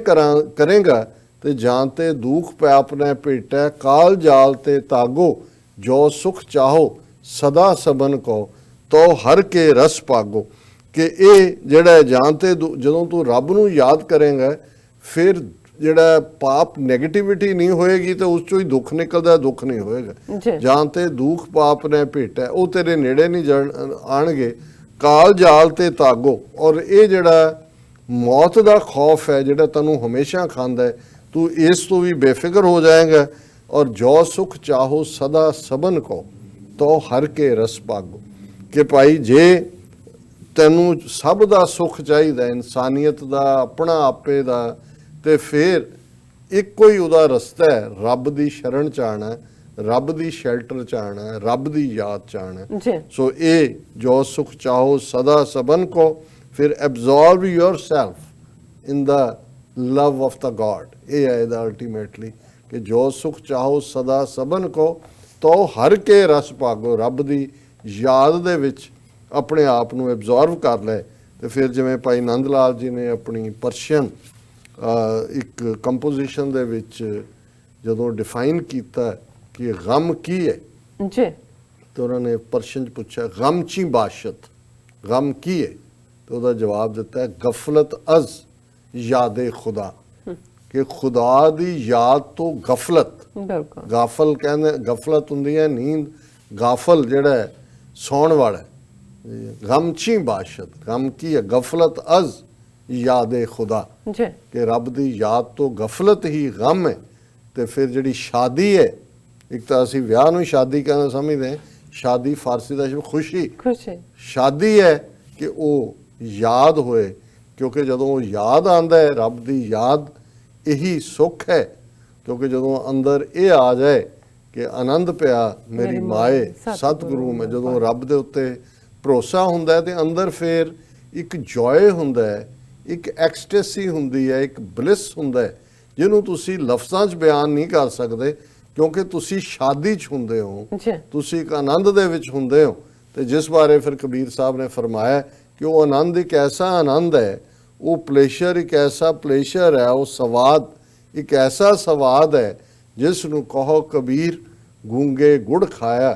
ਕਰੇਗਾ ਤੇ ਜਾਂ ਤੇ ਦੁੱਖ ਪੈ ਆਪਣੇ ਭੇਟੈ, ਕਾਲ ਜਾਲ ਤੇ ਤਾਗੋ। ਜੋ ਸੁਖ ਚਾਹੋ ਸਦਾ ਸਬਨ ਕੋ, ਤੋ ਹਰ ਕੇ ਰਸ ਪਾਗੋ। ਕਿ ਇਹ ਜਿਹੜਾ ਜਾਂ ਤੇ ਜਦੋਂ ਤੂੰ ਰੱਬ ਨੂੰ ਯਾਦ ਕਰੇਗਾ, ਫਿਰ ਜਿਹੜਾ ਪਾਪ ਨੈਗੇਟਿਵਿਟੀ ਨਹੀਂ ਹੋਏਗੀ ਤੇ ਉਸ ਚੋਂ ਹੀ ਦੁੱਖ ਨਿਕਲਦਾ, ਦੁੱਖ ਨਹੀਂ ਹੋਏਗਾ। ਜਾਂ ਤੇ ਦੁੱਖ ਪਾਪ ਨੇ ਭੇਟਾ, ਉਹ ਤੇਰੇ ਨੇੜੇ ਨਹੀਂ ਆਣਗੇ। ਕਾਲ ਜਾਲ ਤੇ ਤਾਗੋ। ਔਰ ਇਹ ਜਿਹੜਾ ਮੌਤ ਦਾ ਖੌਫ ਹੈ, ਜਿਹੜਾ ਤੈਨੂੰ ਹਮੇਸ਼ਾ ਖਾਂਦਾ ਹੈ, ਤੂੰ ਇਸ ਤੋਂ ਵੀ ਬੇਫਿਕਰ ਹੋ ਜਾਏਗਾ। ਔਰ ਜੋ ਸੁਖ ਚਾਹੋ ਸਦਾ ਸਬਨ ਕੋ, ਤੋ ਹਰ ਕੇ ਰਸ ਪਾਗੋ। ਕਿ ਭਾਈ ਜੇ ਤੈਨੂੰ ਸਭ ਦਾ ਸੁੱਖ ਚਾਹੀਦਾ, ਇਨਸਾਨੀਅਤ ਦਾ, ਆਪਣਾ ਆਪੇ ਦਾ, ਤੇ ਫਿਰ ਇੱਕੋ ਹੀ ਉਹਦਾ ਰਸਤਾ ਹੈ, ਰੱਬ ਦੀ ਸ਼ਰਨ ਚ ਆਉਣਾ, ਰੱਬ ਦੀ ਸ਼ੈਲਟਰ ਚ ਆਉਣਾ, ਰੱਬ ਦੀ ਯਾਦ ਚ ਆਉਣਾ। ਸੋ ਇਹ ਜੋ ਸੁਖ ਚਾਹੋ ਸਦਾ ਸਬਨ ਕੋ, ਫਿਰ absorb yourself in the love of the God. ਇਹ ਹੈ ਇਹਦਾ ਅਲਟੀਮੇਟਲੀ ਕਿ ਜੋ ਸੁਖ ਚਾਹੋ ਸਦਾ ਸਬਨ ਕੋ, ਤੋ ਹਰ ਕੇ ਰਸ ਭਾਗੋ। ਰੱਬ ਦੀ ਯਾਦ ਦੇ ਵਿੱਚ ਆਪਣੇ ਆਪ ਨੂੰ ਐਬਜ਼ੋਰਵ ਕਰ ਲੈ। ਤੇ ਫਿਰ ਜਿਵੇਂ ਭਾਈ ਨੰਦ ਲਾਲ ਜੀ ਨੇ ਆਪਣੀ ਪਰਸ਼ੀਅਨ ਇੱਕ ਕੰਪੋਜੀਸ਼ਨ ਦੇ ਵਿੱਚ ਜਦੋਂ ਡਿਫਾਈਨ ਕੀਤਾ ਕਿ ਗਮ ਕੀ ਹੈ, ਜੀ, ਤੇ ਉਹਨਾਂ ਨੇ ਪਰਸ਼ੀਅਨ 'ਚ ਪੁੱਛਿਆ ਗਮ ਚੀ ਬਾਸ਼ਤ, ਗਮ ਕੀ ਹੈ? ਤੇ ਉਹਦਾ ਜਵਾਬ ਦਿੱਤਾ ਹੈ ਗਫਲਤ ਅਜ਼ ਯਾਦੇ ਖੁਦਾ। ਕਿ ਖੁਦਾ ਦੀ ਯਾਦ ਤੋਂ ਗਫਲਤ, ਗਾਫਲ ਕਹਿੰਦੇ, ਗਫਲਤ ਹੁੰਦੀ ਹੈ ਨੀਂਦ, ਗਾਫਲ ਜਿਹੜਾ ਹੈ ਸੌਣ ਵਾਲਾ। ਗਮ ਚੀ ਬਾਸ਼ਤ, ਗਮ ਕੀ ਹੈ? ਗਫਲਤ ਅਜ਼ ਯਾਦੇ ਖੁਦਾ। ਕਿ ਰੱਬ ਦੀ ਯਾਦ ਤੋਂ ਗਫਲਤ ਹੀ ਗਮ ਹੈ। ਤੇ ਫਿਰ ਜਿਹੜੀ ਸ਼ਾਦੀ ਹੈ, ਇੱਕ ਤਾਂ ਅਸੀਂ ਵਿਆਹ ਨੂੰ ਸ਼ਾਦੀ ਕਹਿੰਦੇ ਸਮਝਦੇ, ਸ਼ਾਦੀ ਫਾਰਸੀ ਦਾ ਸ਼ਬਦ ਖੁਸ਼ੀ, ਸ਼ਾਦੀ ਹੈ ਕਿ ਉਹ ਯਾਦ ਹੋਏ। ਕਿਉਂਕਿ ਜਦੋਂ ਉਹ ਯਾਦ ਆਉਂਦਾ ਹੈ, ਰੱਬ ਦੀ ਯਾਦ, ਇਹੀ ਸੁੱਖ ਹੈ। ਕਿਉਂਕਿ ਜਦੋਂ ਅੰਦਰ ਇਹ ਆ ਜਾਏ ਕਿ ਆਨੰਦ ਪਿਆ ਮੇਰੀ ਮਾਏ ਸਤਿਗੁਰੂ ਮੈਂ, ਜਦੋਂ ਰੱਬ ਦੇ ਉੱਤੇ ਭਰੋਸਾ ਹੁੰਦਾ ਹੈ ਤੇ ਅੰਦਰ ਫਿਰ ਇੱਕ ਜੋਏ ਹੁੰਦਾ ਹੈ, ਇੱਕ ਐਕਸਟੈਸੀ ਹੁੰਦੀ ਹੈ, ਇੱਕ ਬਲਿਸ ਹੁੰਦਾ ਹੈ, ਜਿਹਨੂੰ ਤੁਸੀਂ ਲਫ਼ਜ਼ਾਂ 'ਚ ਬਿਆਨ ਨਹੀਂ ਕਰ ਸਕਦੇ। ਕਿਉਂਕਿ ਤੁਸੀਂ ਸ਼ਾਦੀ 'ਚ ਹੁੰਦੇ ਹੋ, ਤੁਸੀਂ ਇੱਕ ਆਨੰਦ ਦੇ ਵਿੱਚ ਹੁੰਦੇ ਹੋ। तो जिस बारे फिर कबीर साहब ने फरमाया कि वो आनंद एक ऐसा आनंद है, वो प्लेशर एक ऐसा प्लेशर है, वो सवाद एक ऐसा सवाद है जिसनू कहो कबीर गूंगे गुड़ खाया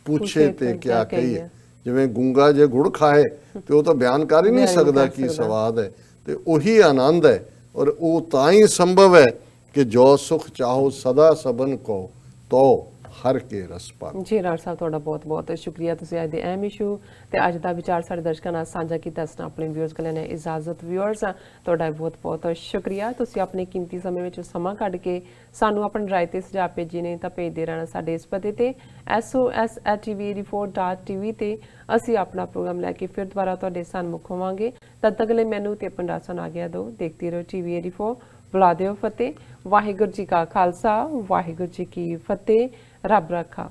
पूछे ते क्या कहिए। जिवें गूंगा जे गुड़ खाए तो वो तो बयान कर ही नहीं सकता कि स्वाद है, तो वही आनंद है। और वो तां ही संभव है कि जो सुख चाहो सदा सबन को तो हर के रस पाओ। जी राज साहब ਤੁਹਾਡਾ ਬਹੁਤ ਬਹੁਤ ਸ਼ੁਕਰੀਆ, ਤੁਸੀਂ ਅੱਜ ਦੇ ਅਹਿਮ ਇਸ਼ੂ ਤੇ ਅੱਜ ਦਾ ਵਿਚਾਰ ਸਾਡੇ ਦਰਸ਼ਕਾਂ ਨਾਲ ਸਾਂਝਾ ਕੀਤਾ। ਇਸ ਨਾਲ ਆਪਣੇ ਵਿਊਅਰਸ ਕੋਲ ਨੇ ਇਜਾਜ਼ਤ। ਵਿਊਅਰਸ ਤੁਹਾਡਾ ਬਹੁਤ ਬਹੁਤ ਸ਼ੁਕਰੀਆ, ਤੁਸੀਂ ਆਪਣੇ ਕੀਮਤੀ ਸਮੇਂ ਵਿੱਚ ਸਮਾਂ ਕੱਢ ਕੇ ਸਾਨੂੰ ਆਪਣੀ ਰਾਏ ਤੇ ਸੁਝਾਅ ਭੇਜੇ ਨੇ ਤਾਂ ਭੇਜਦੇ ਰਹਿਣਾ ਸਾਡੇ ਇਸ ਪਤੇ ਤੇ SOS@tv84.tv ਤੇ ਅਸੀਂ ਆਪਣਾ ਪ੍ਰੋਗਰਾਮ ਲੈ ਕੇ ਫਿਰ ਦੁਬਾਰਾ ਤੁਹਾਡੇ ਸਾਹਮਣੇ ਹੋਵਾਂਗੇ। ਤਦ ਤੱਕ ਲਈ ਮੈਨੂੰ ਤੇ ਆਪਣਾ ਰਾਸ਼ਨ ਆ ਗਿਆ ਦੋ ਦੇਖਦੇ ਰਹੋ TV84। ਬੁਲਾ ਦਿਓ ਫਤਿਹ। ਵਾਹਿਗੁਰੂ ਜੀ ਕਾ ਖਾਲਸਾ, ਵਾਹਿਗੁਰੂ ਜੀ ਕੀ ਫਤਿਹ। ਰੱਬ ਰੱਖਾ।